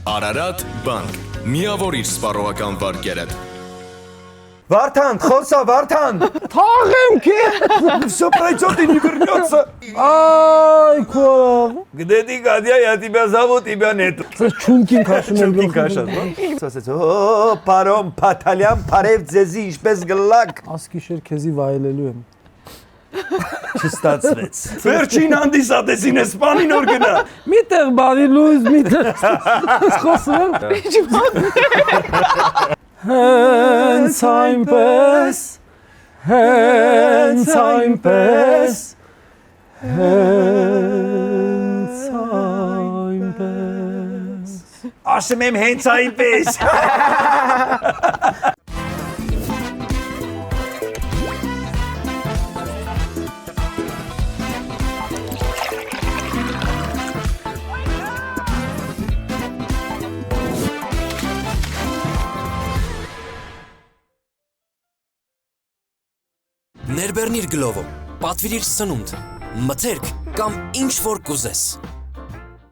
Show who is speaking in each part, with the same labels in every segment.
Speaker 1: Արարատ բանկ, միավորիր սպառողական վարկերդ։
Speaker 2: Վարդան, խոսա, Վարդան։
Speaker 3: Թաղեմ
Speaker 2: Все пройдет и не вернется.
Speaker 3: Ай, кого?
Speaker 2: Где ты, Гадя, я тебя зову, тебя нету.
Speaker 3: Չունքին քաշում եմ
Speaker 2: Չունքին քաշած, ասաց, «Օ, պարոն Փաթալյան, բարև ձեզի, ինչպես գլակ»։
Speaker 3: Ասկիշեր քեզի վայելելու եմ։
Speaker 2: Չստացվեց։ Վերջին հանդիսատեսին է սպանին որ գնա։
Speaker 3: Միտեղ բարի լույս, միտեղ խոսում եմ։ Հենց այնպես, հենց այնպես, հենց այնպես։
Speaker 2: Ասում եմ հենց այնպես։
Speaker 4: Ներբեռնիր գլովը, պատվիրիր սնունդ, մթերք կամ ինչ որ կուզես։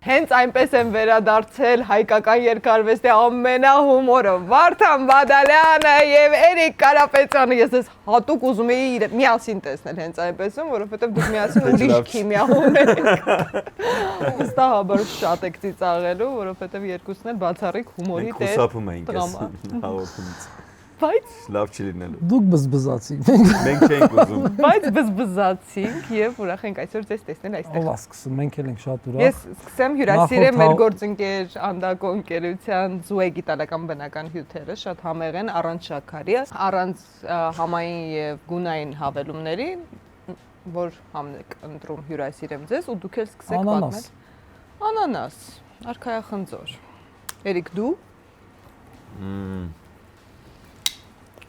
Speaker 5: Հենց այնպես եմ վերադարձել հայկական երկարվեստի ամենահումորը Վարդան Բադալյանը եւ Էրիկ Կարապետյանը։ Ես ես հատուկ ուզում էի միասին տեսնել հենց այնպեսում, որովհետեւ դուք միասին ուրիշ քիմիա ունեք։ Վստահաբար շատ եք ծիծաղելու, որովհետեւ երկուսն էլ բացառիկ հումորի տեր։
Speaker 2: Խուսափում ենք ես հաղորդումից։
Speaker 5: Բայց
Speaker 2: Լավ չի լինելու։
Speaker 3: Դուք բզբզացիք։
Speaker 2: Մենք չենք ուզում։
Speaker 5: Բայց բզբզացինք եւ ուրախ ենք այսօր ձեզ տեսնել այստեղ։
Speaker 3: Ով ասկսում, մենք էլ ենք շատ ուրախ։
Speaker 5: Ես սկսեմ հյուրասիրեմ մեր գործընկեր Անդակո ընկերության Զուեգ իտալական բնական հյութերը, շատ համեղ են, առանց շաքարի, առանց համային եւ գունային հավելումների, որ համն եք ընտրում հյուրասիրեմ ձեզ ու դուք էլ սկսեք պատմել։ Անանաս, արքայախնձոր։ Էրիկ դու։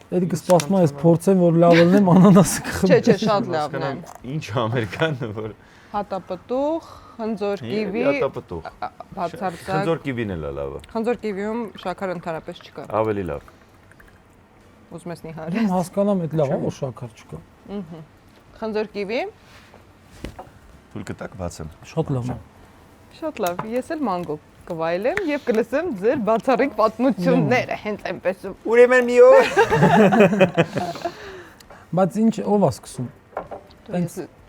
Speaker 3: Էրիկը սպասում է ես փորձեմ որ լավ լինեմ անանասը կխմեմ։
Speaker 5: Չէ, շատ լավն է։
Speaker 2: Ինչ ամերիկան որ
Speaker 5: Հատապտուղ, խնձոր կիվի,
Speaker 2: հատապտուղ։
Speaker 5: բացարձակ։
Speaker 2: Խնձոր կիվին էլ է լավը։
Speaker 5: Խնձոր կիվիում շաքար ընդհանրապես չկա։
Speaker 2: Ավելի լավ։
Speaker 5: Ուզում ես նիհար։
Speaker 3: Եմ հասկանամ այդ լավ է որ շաքար չկա։
Speaker 5: Խնձոր կիվի։
Speaker 2: Թույլ կտակ բացեմ։
Speaker 3: Շատ լավ է։
Speaker 5: Շատ լավ, ես էլ մանգո կվայելեմ եւ կլսեմ ձեր բացառիկ պատմությունները հենց այնպեսում։
Speaker 2: Ուրեմն մի օր։
Speaker 3: Բայց ինչ ով է սկսում։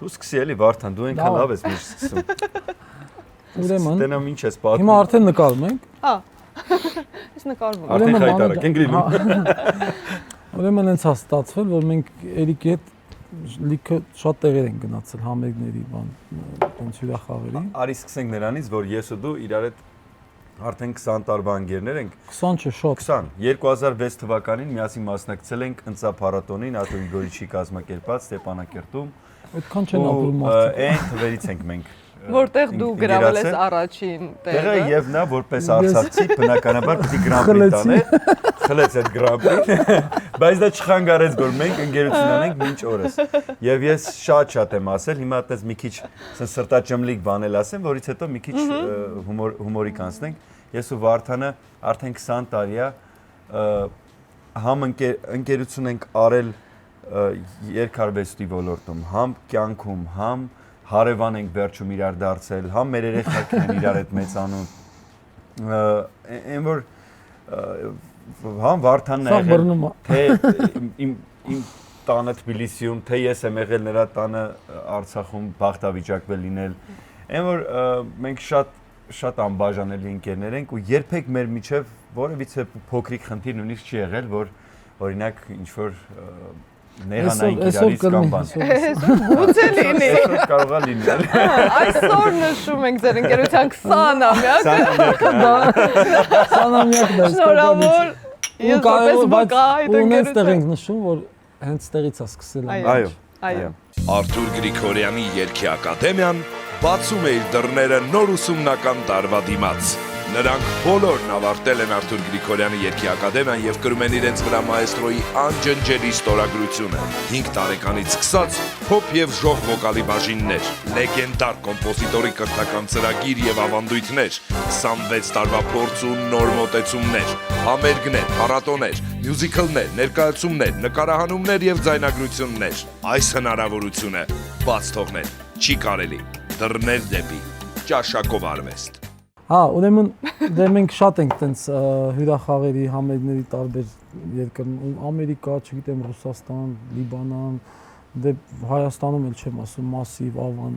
Speaker 2: Դու սկսի էլի Վարդան, դու այնքան լավ ես միշտ սկսում։
Speaker 3: Ուրեմն
Speaker 2: Տենամ ինչ ես պատմում։
Speaker 3: հիմա արդեն նկարում ենք։
Speaker 5: Հա։ Ես նկարվում եմ։
Speaker 2: Արդեն հայտարարք ենք լինում։
Speaker 3: Ուրեմն հենց է ստացվել որ մենք Էրիկի հետ լիքը շատ տեղեր են գնացել համերգների բան տենց հյուրախաղերի։
Speaker 2: Արի սկսենք նրանից, որ ես ու դու իրար հետ արդեն 20 տարվա ընկերներ ենք։
Speaker 3: 20 չէ, շատ։
Speaker 2: 20 2006 թվականին միասին մասնակցել ենք ընծափառատոնին Աթոյի Գորիչի կազմակերպած Ստեփանակերտում։
Speaker 3: Այդքան չեն ապրում մարդիկ։
Speaker 2: Այն թվերից ենք մենք։
Speaker 5: Որտեղ դու գրավել ես առաջին
Speaker 2: տեղը
Speaker 5: տեղը։
Speaker 2: եւ նա որպես արցախցի բնականաբար պիտի գրամպրի տանե։ Խլեց այդ գրամպրին, բայց դա չխանգարեց որ մենք ընկերություն անենք մինչ օրս։ Եվ ես շատ եմ ասել, հիմա այդպես մի քիչ սրտաճմլիկ բանել ասեմ, որից հետո մի քիչ հումորի կանցնենք։ Ես ու Վարդանը արդեն 20 տարի է համ ընկերություն ենք արել երկարվեստի ոլորտում, համ կյանքում, համ հարևան ենք վերջում իրար դարձել, համ մեր երեխաքն են իրար հետ մեծանում։ Այն որ համ Վարդանն է եղել, թե իմ տանը Թբիլիսիում, թե ես եմ եղել նրա տանը Արցախում բախտավիճակվել լինել։ Այն որ մենք շատ անբաժանելի ընկերներ ենք ու երբեք մեր միջև որևիցե փոքրիկ խնդիր նույնիսկ չի եղել, որ օրինակ ինչ որ նեղանային իրարից կամ բան։
Speaker 5: Գուցե լինի։
Speaker 2: Այսօր կարող է լինել։
Speaker 5: Այսօր նշում ենք ձեր ընկերության 20-ամյակը։
Speaker 3: 20-ամյակն է։
Speaker 5: Շնորհավոր։ Ես որպես վկա այդ
Speaker 3: ունենք տեղ
Speaker 5: ընկերության։
Speaker 3: ենք նշում որ հենց տեղից է սկսել։
Speaker 2: Այո։
Speaker 5: Այո։
Speaker 1: Արթուր Գրիգորյանի երգի ակադեմիան բացում է իր դռները նոր ուսումնական տարվա դիմաց։ Նրանք բոլորն ավարտել են Արթուր Գրիգորյանի երգի ակադեմիան եւ կրում են իրենց վրա մաեստրոյի անջնջելի ստորագրությունը։ 5 տարեկանից սկսած փոփ եւ ժող վոկալի բաժիններ, լեգենդար կոմպոզիտորի կրթական ծրագիր եւ ավանդույթներ, 26 տարվա փորձ ու նոր մոտեցումներ, համերգներ, փառատոներ, մյուզիքլներ, ներկայացումներ, նկարահանումներ եւ ձայնագրություններ։ Այս հնարավորությունը բաց թողնել չի կարելի։ Դռներ դեպի ճաշակով արվեստ։
Speaker 3: Հա, ուրեմն դե մենք շատ ենք տենց հյուրախաղերի համերգների տարբեր երկրներում, Ամերիկա, չգիտեմ, Ռուսաստան, Լիբանան, դե Հայաստանում էլ չեմ ասում, Մասիվ, Ավան,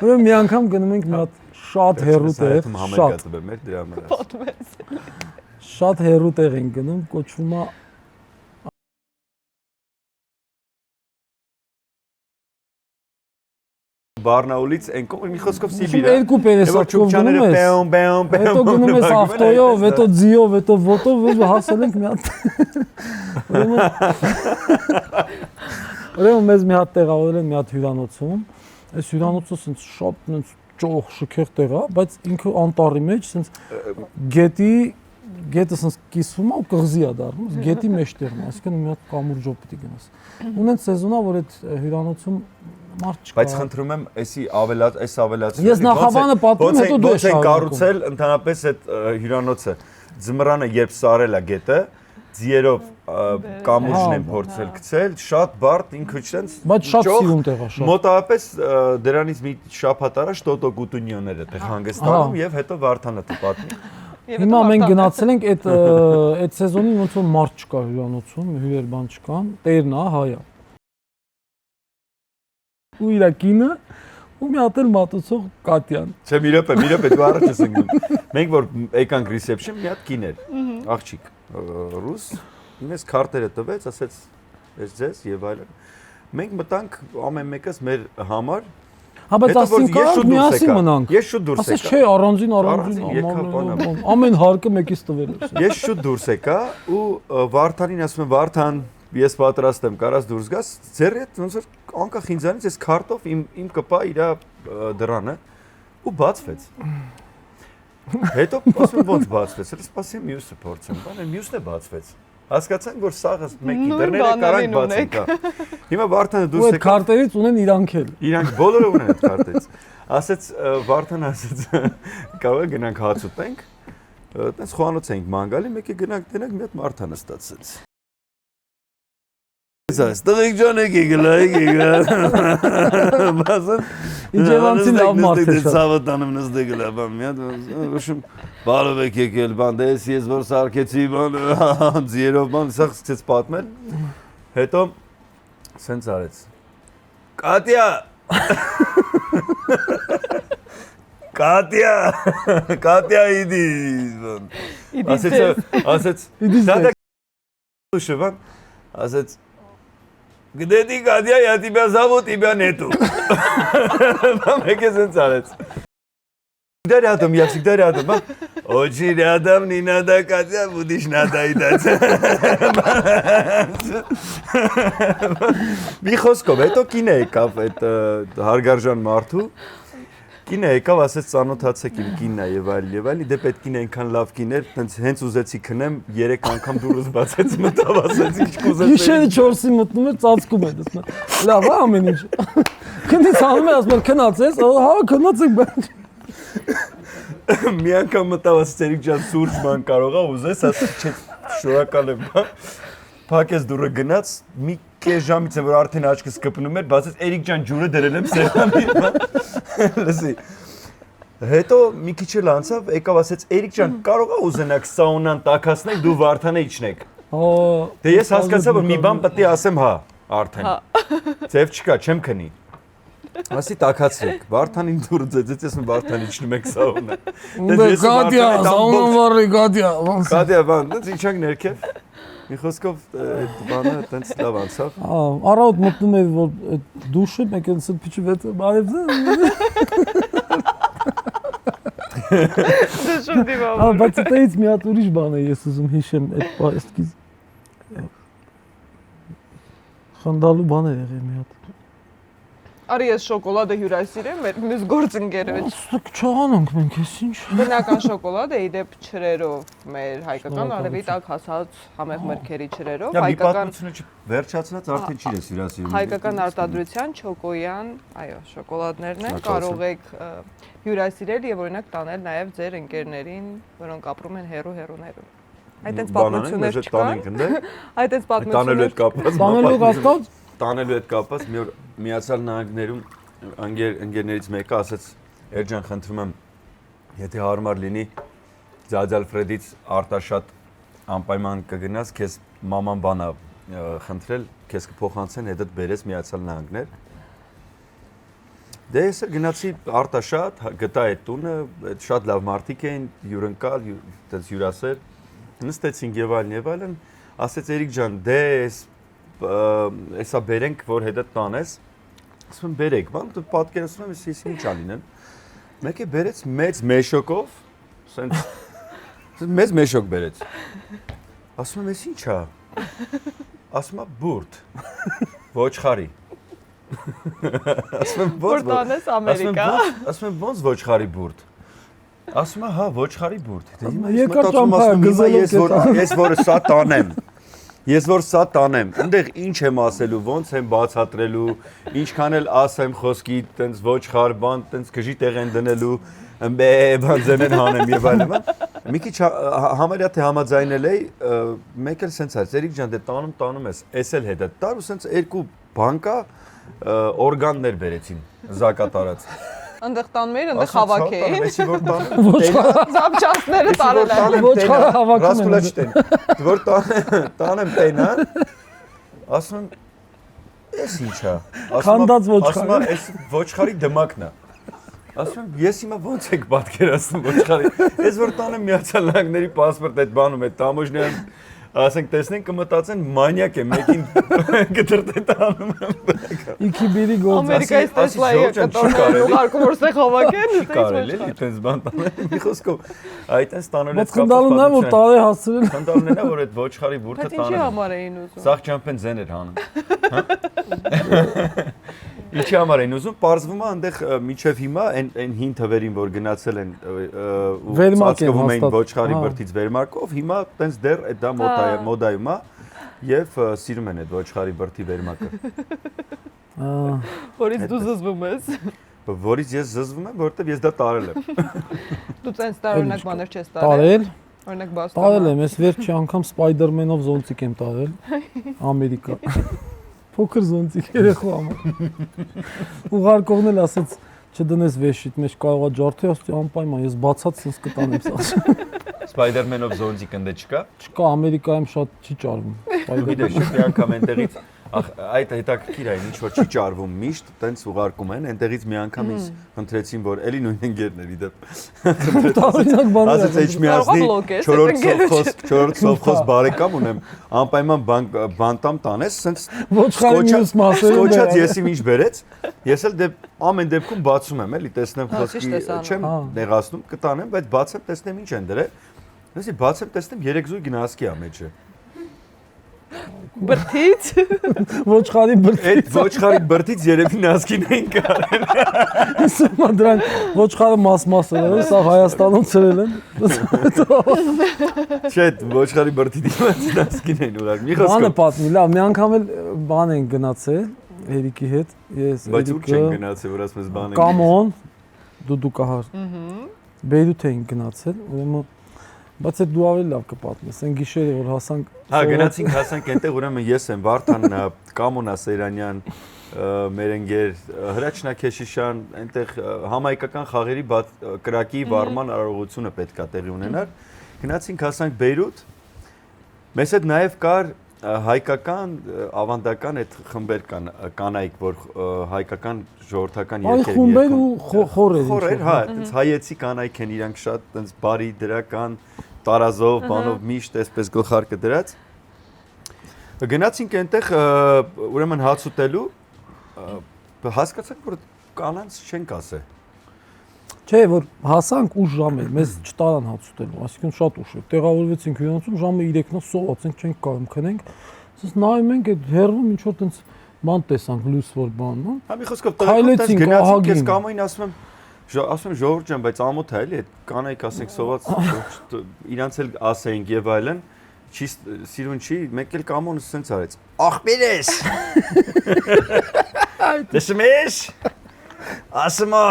Speaker 3: ուրեմն մի անգամ գնում ենք մի հատ շատ հեռու տեղ, շատ հեռու տեղ ենք գնում, կոչվում է
Speaker 2: Բարնաուլից այն կողմ մի խոսքով Սիբիր է։
Speaker 3: Երկու պերեսակով գնում ես։ Հետո գնում ես ավտոյով, հետո ձիով, հետո ոտով, եւ հասել ենք մի հատ։ Ուրեմն մեզ մի հատ տեղավորել են մի հատ հյուրանոցում։ Այս հյուրանոցը ասենց շատ այնց ճոխ շքեղ տեղ է, բայց ինքը անտառի մեջ ասենց գետը ասենց կիսվում է ու կղզի է դառնում, գետի մեջտեղն է, այսինքն մի հատ կամուրջով պետք է գնաս։ Ունեն սեզոնա, որ այդ հյուրանոցում մարդ չկա։
Speaker 2: Բայց խնդրում եմ, էսի ավելացրու։
Speaker 3: Ես նախաբանը պատմում, հետո դու ես
Speaker 2: շարունակում։ Կառուցել ընդհանրապես այդ հյուրանոցը ձմռանը երբ սարել է գետը, ձիերով կամուրջն են փորձել գցել, շատ բարդ ինքը չենց։
Speaker 3: Բայց շատ սիրուն տեղ է, շատ։
Speaker 2: Մոտավորապես դրանից մի շաբաթ առաջ Տոտո Գուտունյոները տեղ հանգստանում եւ հետո Վարդանը պատմի։
Speaker 3: Հիմա մենք գնացել ենք այդ սեզոնին ոնց որ մարդ չկա հյուրանոցում, հյուրեր բան չկան, տերն է, հայա։ Ու իր կինը ու մի հատ էլ մատուցող Կատյան։
Speaker 2: Չէ, մի րոպե, դու առաջ ես ընկնում։ Մենք որ եկանք reception, մի հատ կին էր, աղջիկ, ռուս, ինձ քարտերը տվեց, ասեց, «Ես ձեզ» եւ այլն։ Մենք մտանք ամեն մեկս մեր համար։
Speaker 3: Հա, բայց ասում կարանք միասին մնանք։
Speaker 2: Ես շուտ դուրս եկա։
Speaker 3: Ասես չէ, առանձին, ամեն հարկը մեկից տվել է։
Speaker 2: Ես շուտ դուրս եկա ու Վարդանին ասում եմ, Վարդան, ես պատրաստ եմ, կարաս դուրս գաս, ձեռի հետ ոնց որ անկախ ինձանից ես քարտով իմ կպա իր դռանը ու բացվեց։ Հետո ասում եմ ոնց բացվեց, էլ սպասի մյուսը փորձեմ, բանը մյուսն է բացվեց։ Հասկացանք որ սաղը մեկի դռները կարանք բացենք։ Հիմա Վարդանը դուրս եկա։
Speaker 3: Ու այդ քարտերից ունեն իրանք էլ։
Speaker 2: Իրանք բոլորը ունեն այդ քարտերից։ Ասեց Վարդանը ասեց կարող է գնանք հաց ուտենք։ Այդպես խոհանոց էինք ման գալի, մեկը գնանք տենանք մի հատ մարդ նստած։ Այս տղեկ ջան եկեք բասը
Speaker 3: Իջևանցի լավ մարդ է շատ։
Speaker 2: Ցավը տանում նստեք լա բան մի հատ ուշում բարով եք եկել բան դե ես որ սարքեցի բան ձիերով բան սա սկսեց պատմել հետո սենց արեց Կատյա իդի ասեց դա ուշվան ասեց Где ты, Катя, я тебя зову, тебя нету. Мамеке сенцарец. Всегда рядом, я всегда рядом. Очень рядом, не надо, Катя, будешь надоедать. Մի խոսքով, հետո կինը եկավ այդ հարգարժան մարդու Կինը եկավ, ասեց ծանոթացեք իմ կինն է եւ այլ, դե պետք կինը այնքան լավ կին էր, հենց ուզեցի քնեմ, 3 անգամ դուրս բացեց, մտավ, ասեց ինչ կուզես։
Speaker 3: Գիշերը 4-ին մտնում էր, ծածկում էր դասն։ Լավ է ամեն ինչ։ Քնից անում է, ասում է քնացես, հա, քնացեք բան։
Speaker 2: Մի անգամ մտավ, ասեց Էրիկ ջան, սուրճ բան կարող է ուզես, ասեց չէ, շնորհակալ եմ, բա։ Փակեց դուրը գնաց, մի կես ժամից է որ արդեն աչքս կպնում էր, բացեց Էրիկ ջան ջուրը դրել եմ սեղանին, լսի։ Հետո մի քիչ էլ անցավ, եկավ ասեց Էրիկ ջան, կարող է ուզենաք սաունան տաքացնեք, դու Վարդանը իջնեք։ Դե ես հասկացա որ մի բան պետք է ասեմ հա, արդեն։ Ձև չկա, չեմ քնի։ Ասի տաքացրեք, Վարդանին դուրը ձեծեց, ես Վարդան իջնում եք սաունա։
Speaker 3: Կատյա, սաունան վառի, Կատյա։
Speaker 2: Կատյա, բան, դες իջանք ներքև։ Մի խոսքով այդ բանը այտենց լավ անցավ։
Speaker 3: Առավոտ մտնում էր որ այդ դուշը մեկ էլ սրբիչի վեց բարև
Speaker 5: Դժում դիվա։
Speaker 3: Բայց այդից մի հատ ուրիշ բան է ես ուզում հիշեմ այդ պաստկիզ խնդալու բան է եղել մի հատ
Speaker 5: Արի ես շոկոլադը հյուրասիրեմ, մեր մյուս գործընկերոջ։
Speaker 3: Չանանք մենք էս ինչ։
Speaker 5: Բնական շոկոլադ է իդեպ չրերով, մեր հայկական արևի տակ հասած համեղ մրգերի չրերով,
Speaker 2: հայկական վերջացած արդեն չի ես հյուրասիրում։
Speaker 5: Հայկական արտադրության չոկոյան, այո, շոկոլադներն են, կարող եք հյուրասիրել եւ օրինակ տանել նաեւ ձեր ընկերներին, որոնք ապրում են հեռու-հեռուներում։ Այդտենց պատմություններ չկան։ Այդտենց պատմություններ
Speaker 2: Տանելու հետ կապված մի օր Միացյալ Նահանգներում ընկերներից մեկը ասեց Էրջան, խնդրում եմ, եթե հարմար լինի, Ձաձալ Ֆրեդից Արտաշատ անպայման կգնաս, քեզ մաման բանա խնդրել, քեզ կփոխանցեն հետդ բերես Միացյալ Նահանգներ։ Դե ես գնացի Արտաշատ, գտա այդ տունը, շատ լավ մարդիկ էին, հյուրընկալ, այդպես հյուրասեր, նստեցինք եւ այլն, ասեց Էրիկ ջան, դե էսա բերենք, որ հետդ տանես։ Ասում եմ բերեք, բան դու պատկերացնում եմ, ես ինչ անինեն։ Մեկը բերեց մեծ մեշոկով, սենց մեծ մեշոկ բերեց։ Ասում եմ, ես ի՞նչ է։ Ասում եմ, բուրդ։ Ոչխարի։ Ասում եմ,
Speaker 5: Որ տանես Ամերիկա։
Speaker 2: Ասում եմ, ոնց ոչխարի բուրդ։ Ասում եմ, հա, ոչխարի բուրդ։
Speaker 3: Երկար ճամփա գզելով
Speaker 2: ես որ սա տանեմ։ Ես որ սա տանեմ, այնտեղ ինչ եմ ասելու, ոնց եմ բացատրելու, ինչքան էլ ասեմ խոսքի, տենց ոչխար բան, տենց գժի տեղ են դնելու, բան ձենեն հանեմ եւ այլն։ Մի քիչ համարյա թե համաձայնել էի, մեկ էլ սենց էր, Էրիկ ջան, դե տանում ես, էս էլ հետը տար ու սենց երկու բանկա օրգաններ բերեցին, զակատարած։
Speaker 5: Այնտեղ տանում էին, այնտեղ հավաքեին։
Speaker 2: Էսի որ տանում,
Speaker 5: Զապչասները տարել են։
Speaker 3: Ոչխարը հավաքում են։
Speaker 2: Ռասկուլա չտեն։ Որ տանեմ տենան, ասում եմ, էս ի՞նչ է։
Speaker 3: Քանդած ոչխար։
Speaker 2: Ասում եմ, էս ոչխարի դմակն է։ Ասում եմ, ես հիմա ո՞նց եք պատկերացնում ոչխարի։ Ես որ տանեմ Միացյալ Նահանգների պասպորտ այդ բանում է, տամոժնյան, ասենք տեսնենք կմտածեն մանյակ է, մեկին կտրտե տանում եմ։
Speaker 3: Իքի բիրի գործ։
Speaker 5: Ամերիկայից Տեսլայի կտորներ ուղարկում որ ստեղ հավաքեն,
Speaker 2: Կարելի է այդպես բան տանել։ Մի խոսքով, այդտենց տանել
Speaker 3: Բայց խնդալուն է որ տարի հասցրել։
Speaker 2: Խնդալուն է որ այդ ոչխարի բուրդը
Speaker 5: Բայց ինչի
Speaker 2: տանել։
Speaker 5: համար էին ուզում։
Speaker 2: Սաղ ճամփեն ձեն էր հանում։ Ինչի համար են ուզում, պարզվում է այնտեղ միջև հիմա այն հին թվերին, որ գնացել են ու ծածկվում էին ոչխարի բրդից վերմակով, հիմա տենց դեռ այդ դա մոդայում է եւ սիրում են այդ ոչխարի բրդի վերմակը։
Speaker 5: Որից դու զզվում ես։
Speaker 2: Որից ես զզվում եմ, որովհետեւ ես դա տարել եմ։
Speaker 5: Դու ցենց տարօրինակ բաներ չես տարել։
Speaker 3: Տարել։
Speaker 5: Օրինակ բաց։
Speaker 3: Տարել եմ, ես վերջի անգամ Spider-Man-ով զոնտիկ եմ տարել Ամերիկա։ Փոքր զոնտիկ երեխու համար։ Ուղարկողն էլ ասեց չդնես վեշիդ մեջ կարող է ջարդի, ասի անպայման ես բացած sense կտանեմ սա։
Speaker 2: Spider-Man-ով զոնտիկ ընդ չկա։
Speaker 3: Չկա Ամերիկայում շատ չի ճարվում։
Speaker 2: Գիտես, մի անգամ այնտեղից այդ հետաքրքիր է, ինչ որ չի ճարվում միշտ, տենց ուղարկում են, այնտեղից մի անգամ ինձ խնդրեցին, որ էլի նույն ընկերների դեպ։
Speaker 3: Տարօրինակ բաներ։
Speaker 2: Ասեց Էջմիածնի 4-րդ սովխոզ բարեկամ ունեմ, անպայման բանտամ տանես, սենց սկոչած եսիմ ինչ բերեց, ես էլ ամեն դեպքում բացում եմ, էլի տեսնեմ խոսքի չեմ նեղացնում, կտանեմ, բայց բացեմ, տեսնեմ ինչ են դրել, նույնիսկ բացեմ, տեսնեմ 3 զույգ գնասկի է մեջը։
Speaker 5: Բրդից։
Speaker 3: Ոչխարի բրդից։
Speaker 2: Այդ ոչխարի բրդից երևի նասկին էին կարել։
Speaker 3: Իսկը դրանք ոչխարը մաս-մաս են, սա Հայաստանում ծրել են։
Speaker 2: Չէ, ոչխարի բրդի դիմաց նասկին էին ուղարկում։ Մի
Speaker 3: Բանը
Speaker 2: խոսքով։
Speaker 3: պատմի, լավ, մի անգամ էլ բան են գնացել Էրիկի հետ։ Ես
Speaker 2: Բայց ուր չեն գնացել, որ ասում ես բան են։
Speaker 3: Կամոն դուդուկահար։ Բեյրութ էին գնացել, ուրեմն բայց այդ դու ավելի լավ կպատմես, այն գիշերը որ հասանք
Speaker 2: Հա, գնացինք հասանք այնտեղ, ուրեմն ես եմ Վարդան Կամոնա Սեյրանյան, մեր ընկեր Հրաչնա Քեշիշյան, այնտեղ համայնքական խաղերի կրակի վարման արարողությունը պետք է տեղի ունենար։ Գնացինք հասանք Բեյրութ։ Մեզ հետ նաև կար հայկական ավանդական այդ խմբեր կան կանայք, որ հայկական ժողովրդական երգեր
Speaker 3: երգում։ Այ խումբեր ու խորեր։
Speaker 2: Խորեր, հա, այդպես հայեցի կանայք են իրանք շատ այդպես բարի դրական տարազով, բանով միշտ այսպես գլխարկը դրած։ Գնացինք այնտեղ ուրեմն հաց ուտելու, հասկացանք, որ կանանց չենք ասե։
Speaker 3: Չէ, որ հասանք ուշ ժամ էր, մեզ չտարան հաց ուտելու, այսինքն շատ ուշ էր։ Տեղավորվեցինք հյուրանոցում, ժամը 3-ն սովածենք, չենք կարող քնենք։ Ասես նայում ենք այդ հերվում ինչ որ տենց ման տեսանք լույս որ բան, հա։
Speaker 2: Հա մի խոսքով տղեկոց գնացինք, ես կամոին ասում եմ ժողովուրդ ջան, բայց ամոթ է էլի, այդ կանայք ասենք սոված իրանց էլ ասեինք եւ այլն, չի սիրուն չի, մեկ էլ կամոնը սենց արեց։ Ախպերես։ Տեսում ես։ Ասում է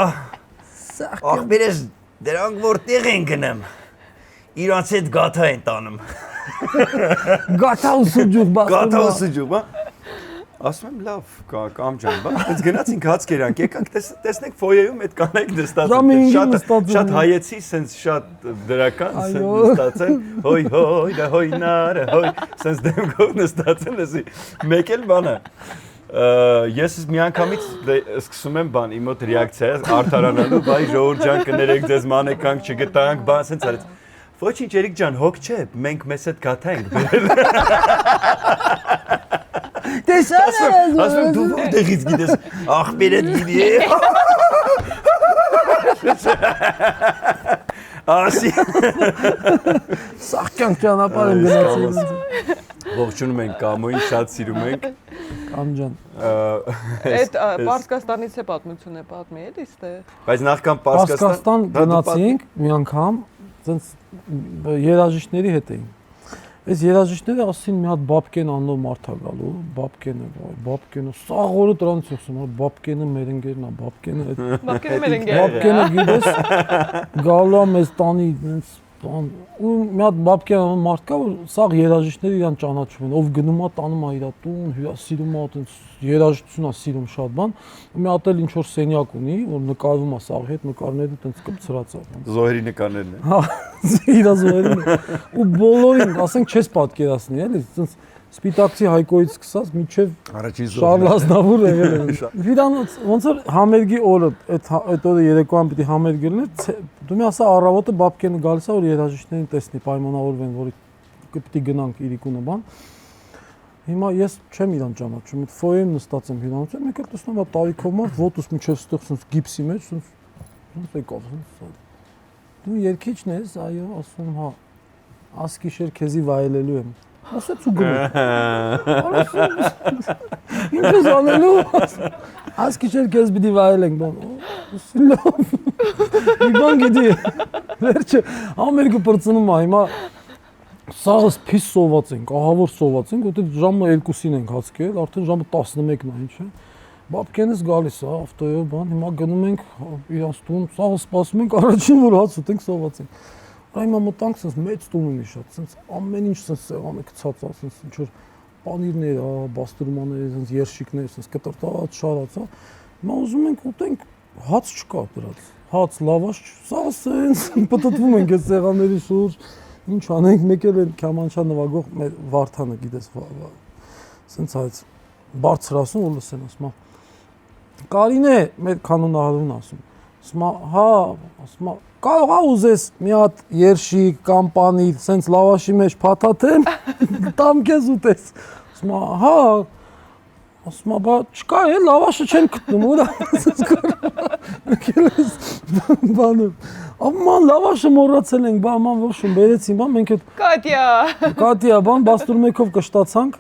Speaker 2: ախպերես դրանք որտեղ են գնում։ Իրանց հետ գաթա են տանում։
Speaker 3: Գաթա ու սուջուղ բաց։
Speaker 2: Գաթա ու սուջուղ, հա։ Ասում եմ լավ, կամ ջան, բա այս գնացինք հաց կերանք, եկանք տեսնենք ֆոյեում այդ կանայք նստած, շատ հայեցի, սենց շատ դրական, սենց նստած են, հոյ, դա հոյնարը, հոյ, սենց դեմքով նստած են, ասի, մեկ էլ բանը, ես մի անգամից սկսում եմ բան, իմ մոտ ռեակցիա է, արդարանալու, բայ ժողովուրդ ջան կներեք ձեզ մանեկանք, չգտանք, բան, սենց արեց, ոչինչ Երիկ ջան, հոգ չէ, մենք մեզ հետ գաթա ենք Ասում եմ դու որտեղից գիտես, ախպերդ գիտի է Ասի
Speaker 3: Սաղկյանք ճանապարհ են գնացել
Speaker 2: Ողջունում ենք Կամոյին, շատ սիրում ենք
Speaker 3: Կամ ջան
Speaker 5: Այդ Պարսկաստանից է պատմություն է պատմի էլի ստե
Speaker 2: Բայց նախքան
Speaker 3: Պարսկաստան գնացինք մի անգամ ցենց երաժիշտների հետ էին Այս երաժիշտները ասին մի հատ Բաբկեն աննով մարդ ա գալու, Բաբկենը, սաղ օրը դրանից ուսում, Բաբկենը մեր ընկերն ա,
Speaker 5: Բաբկենը մեր ընկերն է։
Speaker 3: Բաբկենը գիտես գալու ա մեզ տանի, բան, ու մի հատ Բաբկեն աննով մարդ կա, որ սաղ երաժիշտները իրան ճանաչում են, ով գնում ա տանում ա իր տուն, հյուրասիրում ա, այտենց երաժշտություն ա սիրում շատ բան, ու մի հատ էլ ինչ որ սենյակ ունի, որ նկարվում ա սաղի հետ, նկարները այտենց կպցրած ա։
Speaker 2: Զոհերի նկարներն են։
Speaker 3: Հա, իր զոհերին։ Ու բոլորին, ասենք, չես պատկերացնի, էլի, այտենց Սպիտակցի Հայկոյից սկսած մինչև Շարլ Ազնավուրը եղել է։ Հյուրանոց ոնց որ համերգի օրը, այդ օրը երեկոյան պիտի համերգ լիներ, դու մի ասա առավոտը Բաբկենը գալիս է որ երաժիշտներին տեսնի, պայմանավորվեն, որ պիտի գնանք իրիկունը բան։ Հիմա ես չեմ իրան ճանաչում, այդ ֆոյեում նստած եմ հյուրանոցում, մեկ էլ տեսնում եմ տարիքով մա ոտուս մինչև ստեղ սենց գիպսի մեջ, սենց եկավ, սենց։ Դու երգիչն ես, այո, ասում հա, ասկիշեր քեզի վայելելու եմ։ Ասեց ու գնում։ Ինչ ես անելու։ Ասկիշեր քեզ պիտի վայելենք, բան։ Լավ։ Մի բան գիտի։ Վերջը ամերիկը բրծնում է, հիմա սաղս փիս սոված ենք, ահավոր սոված ենք, որտեղ ժամը 2-ին ենք հացկել, արդեն ժամը 11-ն է, ինչ է։ Բաբկենս գալիս է, ավտոյով բան, հիմա գնում ենք իրանց տուն, սաղս սպասում ենք, առաջին որ հաց ուտենք սոված ենք։ Հիմա մտանք սենց մեծ տուն ունի շատ, սենց ամեն ինչ սենց սեղանը գցած է, սենց ինչ որ պանիրներ, բաստուրմաններ, սենց երշիկներ, սենց կտրտած, շարած, հիմա ուզում ենք ուտենք, հաց չկա դրանց, հաց, լավաշ, սա սենց պտտվում ենք այդ սեղանների շուրջ, ինչ անենք, մեկ էլ են Քամանչյան նվագող մեր Վարդանը, գիտես, սենց հայց, բարձր ասում, որ լսեն, ասում, Կարինե, մեր կանոնահարուն ասում, ասում, հա, ասում, կարող ա ուզես մի հատ երշիկ կամ պանիր, սենց լավաշի մեջ փաթաթեմ, տամ քեզ ուտես։ Ասում հա, ասում բա չկա է, լավաշը չեն գտնում, ուր է։ Բանը։ Աման լավաշը մոռացել ենք, բա աման ողջուն բերեցին, բա մենք այդ Կատյա, բան բաստուրմեքով կշտացանք։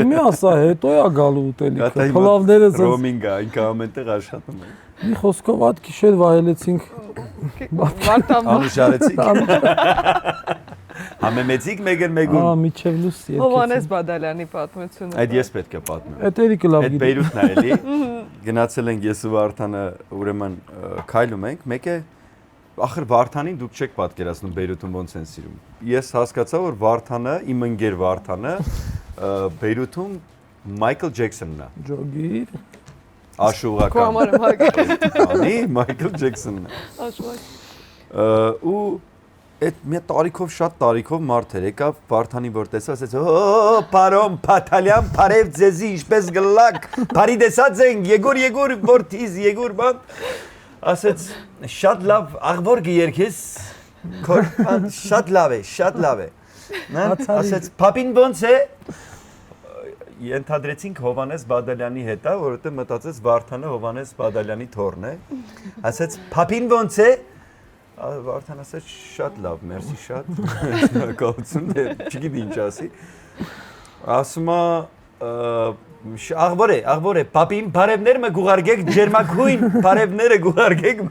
Speaker 3: Մի ասա, հետո է գալու ուտելիքը։ Փլավները սենց
Speaker 2: ռոմինգ է, ինքը ամենտեղ աշխատում է։
Speaker 3: Մի խոսքով այդ գիշեր վայելեցինք
Speaker 5: Վարդան
Speaker 2: Անուշարեցիք։ Համեմեցիք մեգուն։
Speaker 3: Միջև լույս երկեցին։
Speaker 5: Հովհաննես Բադալյանի պատմությունը։
Speaker 2: Այդ ես պետք է պատմեմ։
Speaker 3: Այդ Էրիկը լավ
Speaker 2: Այդ
Speaker 3: գիտի։
Speaker 2: Բեյրութն է էլի։ Գնացել ենք ես ու Վարդանը, ուրեմն քայլում ենք, մեկը ախր Վարդանին դուք չեք պատկերացնում Բեյրութում ոնց են սիրում։ Ես հասկացա, որ Վարդանը, իմ ընկեր Վարդանը Բեյրութում Մայքլ Ջեքսոնն է։
Speaker 3: Ջոգիր։
Speaker 2: Աշուղական։
Speaker 5: Քո համար եմ հագել։
Speaker 2: Անի Մայքլ Ջեքսոնն է։
Speaker 5: Աշուղակ։
Speaker 2: Ու այդ մի տարիքով շատ տարիքով մարդ էր եկավ Վարդանին որ տեսա ասեց օ պարոն Փաթալյան բարև ձեզի ինչպես գլակ բարի տեսած ենք Եգոր որտիզ Եգոր բան ասեց շատ լավ աղբոր գերքես շատ լավ է նա ասեց փապին ոնց է ենթադրեցինք Հովհաննես Բադալյանի հետ որովհետեւ մտածեց Վարդանը Հովհաննես Բադալյանի թոռն է ասեց փապին ոնց է Վարդան ասեց շատ լավ, մերսի շատ, շնորհակալություն, չգիտի ինչ ասի, ասում աղբոր է, պապին բարևներ մը գուղարգեք, ջերմակույն բարևները գուղարգեք,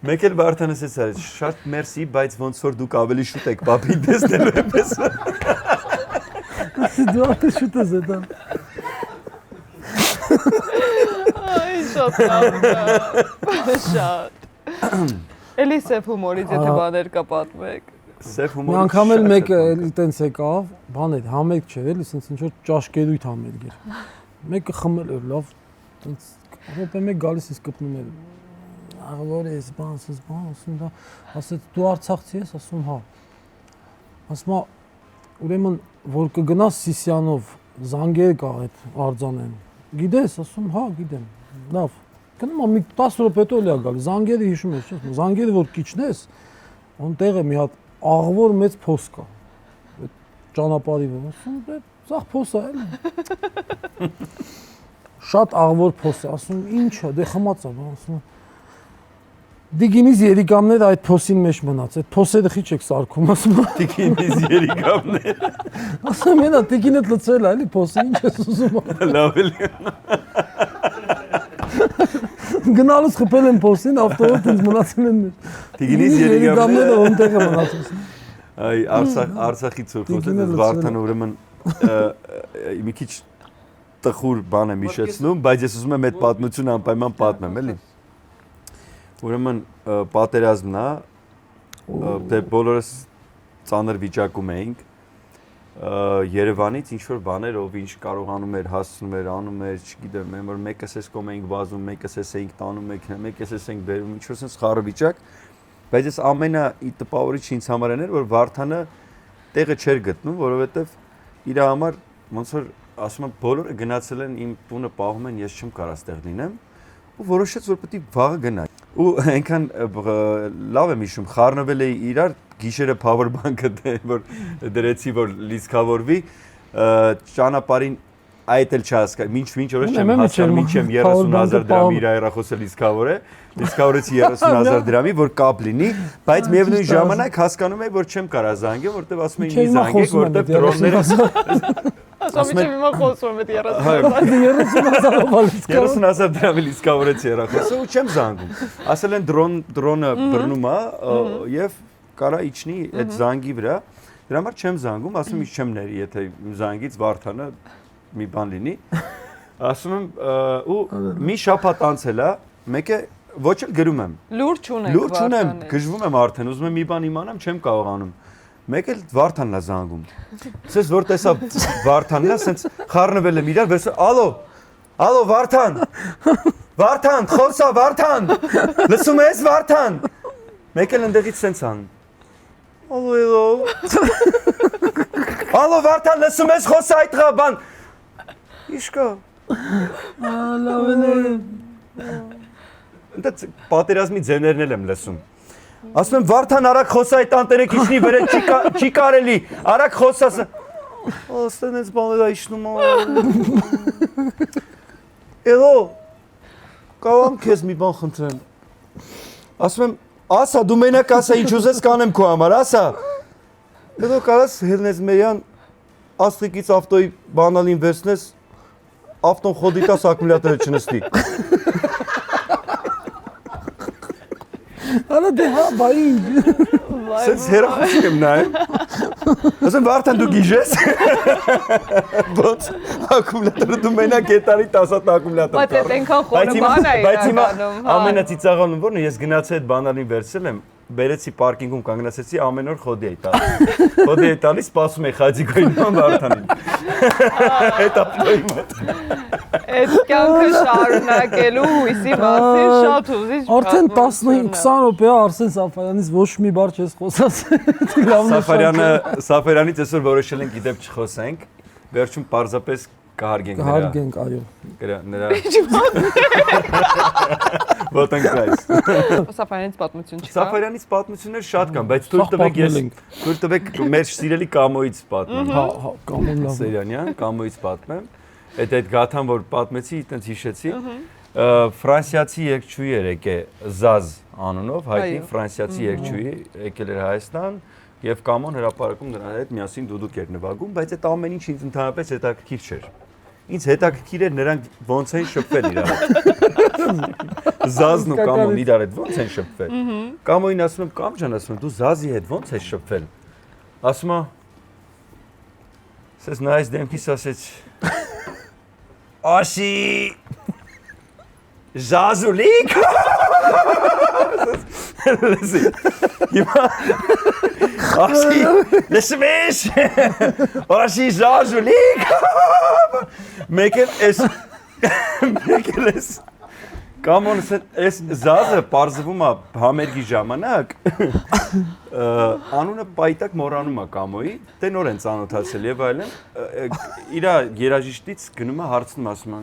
Speaker 2: մեկ էլ Վարդան ասեց, շատ մերսի, բայց ոնց որ դուք ավելի շուտ եք պապին տեսնելու եմ պես։
Speaker 3: Դու արդեն շուտ ես էտան։
Speaker 5: Այ շատ լավ, շատ։ Էլի սև հումորից եթե բաներ կա պատմեք։
Speaker 2: Սև
Speaker 3: Մի
Speaker 2: հումորից
Speaker 3: անգամ էլ
Speaker 2: շատ
Speaker 3: մեկը
Speaker 2: է։
Speaker 3: էլի տենց եկավ, բան էր, համերգ չէր, էլի սենց ինչ որ ճաշկերույթ համերգ էր։ Մեկը խմել էր, լավ, տենց րոպե մեկ գալիս ես կպնում էր։ Աղոր ես, բան, ասում դա, ասեց դու Արցախցի ես, ասում հա։ Ասում ուրեմն որ կգնաս Սիսյանով զանգեր կա այդ արձանեն։ Գիտես, ասում հա, գիտեմ։ Լավ։ Գնում եմ մի 10 րոպե հետո էլի գալի։ Զանգերը հիշում ես, չէ՞։ Զանգերը որ քիչնես, այնտեղ է մի հատ աղվոր մեծ փոս կա։ Այդ ճանապարհի վրա, ասում դե սաղ փոս է էլի։ Շատ աղվոր փոս է, ասում ի՞նչ է, դե խմած է, ասում Դիգինից երիկամներ այդ փոսին մեջ մնաց, այդ փոսերը քիչ եք սարքում, ասում
Speaker 2: Տիկինից երիկամներ։
Speaker 3: ասում ենա տիկինը լցրել է, էլի փոսը ինչ ես ուզում։
Speaker 2: Լավ էլի։
Speaker 3: Գնալուց խփել են փոսին, ավտոբուսը ինձ մնացել են մեջ։
Speaker 2: Տիկինից երիկամները
Speaker 3: այնտեղ է մնացել։
Speaker 2: Այ Արցախից խոսել ես Վարդան ուրեմն մի քիչ տխուր բան եմ հիշեցնում, բայց ես ուզում եմ այդ պատմությունը անպայման պատմեմ, էլի։ Ուրեմն պատերազմն է, դե բոլորս ծանր վիճակում էինք, Երևանից ինչ-որ բաներ, ով ինչ կարողանում էր, հասցնում էր, անում էր, չգիտեմ, մենք որ մեկս էս կողմ էինք վազում, մեկս էս էինք տանում մեքենա, մեկս էս էինք բերում, ինչ-որ sense խառը վիճակ, բայց ես ամենատպավորիչը ինձ համար էր, որ Վարդանը տեղը չէր գտնում, որովհետև իր համար ոնց որ ասում եմ բոլորը գնացել են իմ տունը պահում են, ես չեմ կարող ստեղ լինեմ ու որոշեց որ պետք է վաղը գնա։ Ու այնքան լավ եմ հիշում, խառնվել էի իրար գիշերը power bank-ը որ դրեցի որ լիցքավորվի ճանապարհին այդ էլ չհասկա ինչ օրս չեմ հասկանում ինչեմ 30000 դրամի իր հեռախոսը լիցքավոր է լիցքավորեցի 30000 դրամի որ կապ լինի բայց միևնույն ժամանակ հասկանում եմ որ չեմ կարող զանգել որտեվ ասում են մի զանգեք որտեվ դրոնները
Speaker 5: ասում եմ հիմա խոսում եմ
Speaker 2: 30000 դրամի լիցքավորեցի հեռախոսը ու չեմ զանգում ասել են դրոնը բռնում է եւ կարա իջնի այդ զանգի վրա դրա համար չեմ զանգում ասում ինչ չեմ ների եթե զանգից Վարդանը մի բան լինի ասում եմ ու մի շաբաթ անցել է մեկը ոչ էլ գրում եմ
Speaker 5: լուրջ չունեմ
Speaker 2: գժվում եմ արդեն ուզում եմ մի բան իմանամ չեմ կարողանում մեկ էլ Վարդանն է զանգում ասես որ տեսա Վարդանն է ասենց խառնվել եմ իրար վես ալո Վարդան խոսա Վարդան լսում ես Վարդան մեկ էլ ընդեղից սենց անում ալո Վարդան լսում ես խոսա այդ բան Իշկա
Speaker 3: Լավ է
Speaker 2: Դա պատերազմի ձևներն էլ եմ լսում Ասում եմ Վարդան արագ խոսա այդ անտերը քիչնի վրա չի կարելի արագ խոսա Աստեն այս բաները իջնում Էլո Կարողամ քեզ մի բան խնդրեմ Ասում եմ ասա դու մենակ ասա ինչ ուզես կանեմ քո համար ասա Էլո կարաս հելնես մերյան աստղիկից ավտոյի բանալին վերցնես ավտոն խոդի տաս ակումուլյատորը չնստի
Speaker 3: Արա դե հա բայ
Speaker 2: Սենց հեռախոսի եմ նայում Ասեմ Վարդան դու գիժես Ոնց ակումուլյատորը դու մենակ հետարի 10 հատ ակումուլյատոր
Speaker 5: Բայց այդ այնքան խորը բան է իրականում
Speaker 2: ամենածիծաղալուն որն է ես գնացի այդ բանալին վերցրել եմ բերեցի պարկինգում կանգնացեցի ամեն օր խոդի էի տալիս խոդի էի տալիս սպասում էի Խաչիկոյին Վարդանին Այդ ապտոյի մոտ
Speaker 5: Այդ կյանքը շարունակելու հույսի մասին շատ ուզիչ
Speaker 3: Արդեն 15-20 րոպե Արսեն Սաֆարյանից ոչ մի բառ չես խոսած
Speaker 2: Սաֆարյանից այսօր որոշել ենք գիտեմ չխոսենք վերջում պարզապես կհարգենք
Speaker 3: այո
Speaker 2: նրա Ոտնկայս
Speaker 5: Սաֆարյանից պատմություն չկա
Speaker 2: Սաֆարյանից պատմություններ շատ կան բայց թույլ տվեք մեր սիրելի Կամոյից պատմեմ
Speaker 3: հա Կամոն լավ
Speaker 2: Սերյանյան Կամոյից պատմեմ այդ գաթան որ պատմեցի այտենց հիշեցի ֆրանսիացի երգչուհի էր եկել Զազ անունով հայտնի ֆրանսիացի երգչուհի եկել էր Հայաստան եւ Կամոն հրապարակում նրա հետ միասին դուդուկ էր նվագում բայց այդ ամեն ինչ ինձ ընդհանրապես հետաքրքիր չէր ինձ հետաքրքիր էր նրանք ոնց են շփվել իրար հետ Զազն ու Կամոն իրար հետ ոնց են շփվել Կամոին ասում եմ Կամ ջան ասում եմ դու Զազի հետ ոնց ես շփվել ասում է Սես նայես դեմքիս ասեց Ասի Զազուլիկ Լսի Հիմա Ասի Լսմես Ասի Զազուլիկ Մեկ էլ էս Կամոն էս զազը պարզվում է համերգի ժամանակ անունը պայտակ մորանում է Կամոյի, դե նոր են ծանոթացել եւ այլն, իր երաժիշտից գնում է հարցնում ասում է,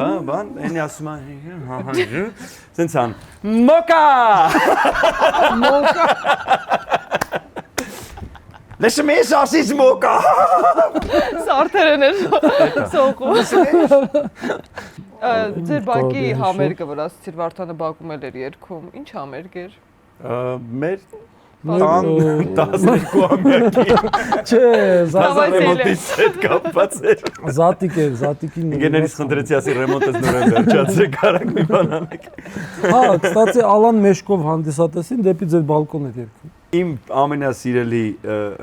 Speaker 2: հա, բան, այնի ասում է, սենց ան, մոկա, լսում ես ասից մոկա,
Speaker 5: Սարդերեն էր սողում։ Ձեր բակի համերգը, որ ասացիր Վարդանը բակում էր երգում, ինչ համերգ էր։
Speaker 2: մեր տան 12 ամյակի
Speaker 3: Չէ,
Speaker 2: ռեմոնտից հետ կապված էր։
Speaker 3: Զատիկին։
Speaker 2: Ինգեներից խնդրեցի ասի ռեմոնտից նոր են վերջացրեք, կարանք մի բան անեք։
Speaker 3: Հա, կստացի Ալան Մեշկով հանդիսատեսին դեպի ձեր բալկոն էր երգում։
Speaker 2: Իմ ամենասիրելի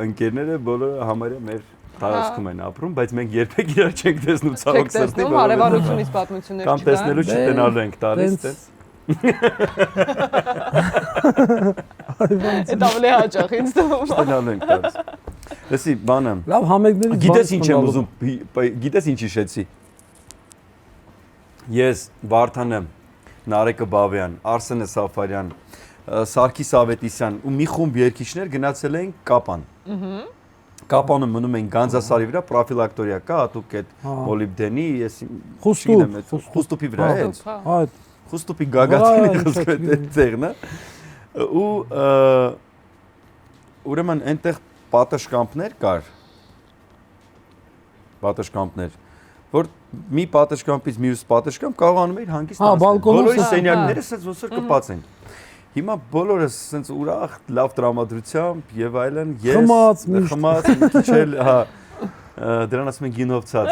Speaker 2: ընկերները բոլորը համարյա մեր տարածքում են ապրում, բայց մենք երբեք իրար չենք տեսնում ցավոք սրտի։
Speaker 5: Հարևանությունից պատմություններ
Speaker 2: կամ տեսնելու չտենալու ենք տալիս, տես։
Speaker 5: Այդ ավելի հաճախ ինձ թվում։
Speaker 2: Տենալու ենք տալիս։ Լսի, բանը։
Speaker 3: Լավ համերգներից
Speaker 2: Գիտես ինչ եմ ուզում, գիտես ինչ հիշեցի։ Ես Վարդանը, Նարեկը Բավյան, Արսենը Սաֆարյան, Սարգիս Ավետիսյան ու մի խումբ երգիչներ գնացել էին Կապան։ Կապանը մնում են Գանձասարի վրա, պրոֆիլակտորիա կա, հատուկ այդ մոլիբդենի, ես խուստուպի վրա է։
Speaker 3: Այդ
Speaker 2: Խուստուպի գագաթինի խոսքը տեղն է։ Ու ուրեմն այնտեղ պատշգամբներ կար։ Պատշգամբներ, որ մի պատշգամբից մյուս պատշգամբ կարողանում էր հանգիստ անցնել։ Բոլորի սենյակները ասած ոնց որ կպած են։ Հիմա բոլորը ասենց ուրախ, լավ տրամադրությամբ եւ այլն, ես խմած, մի քիչ էլ, հա, դրան ասում են գինովցած։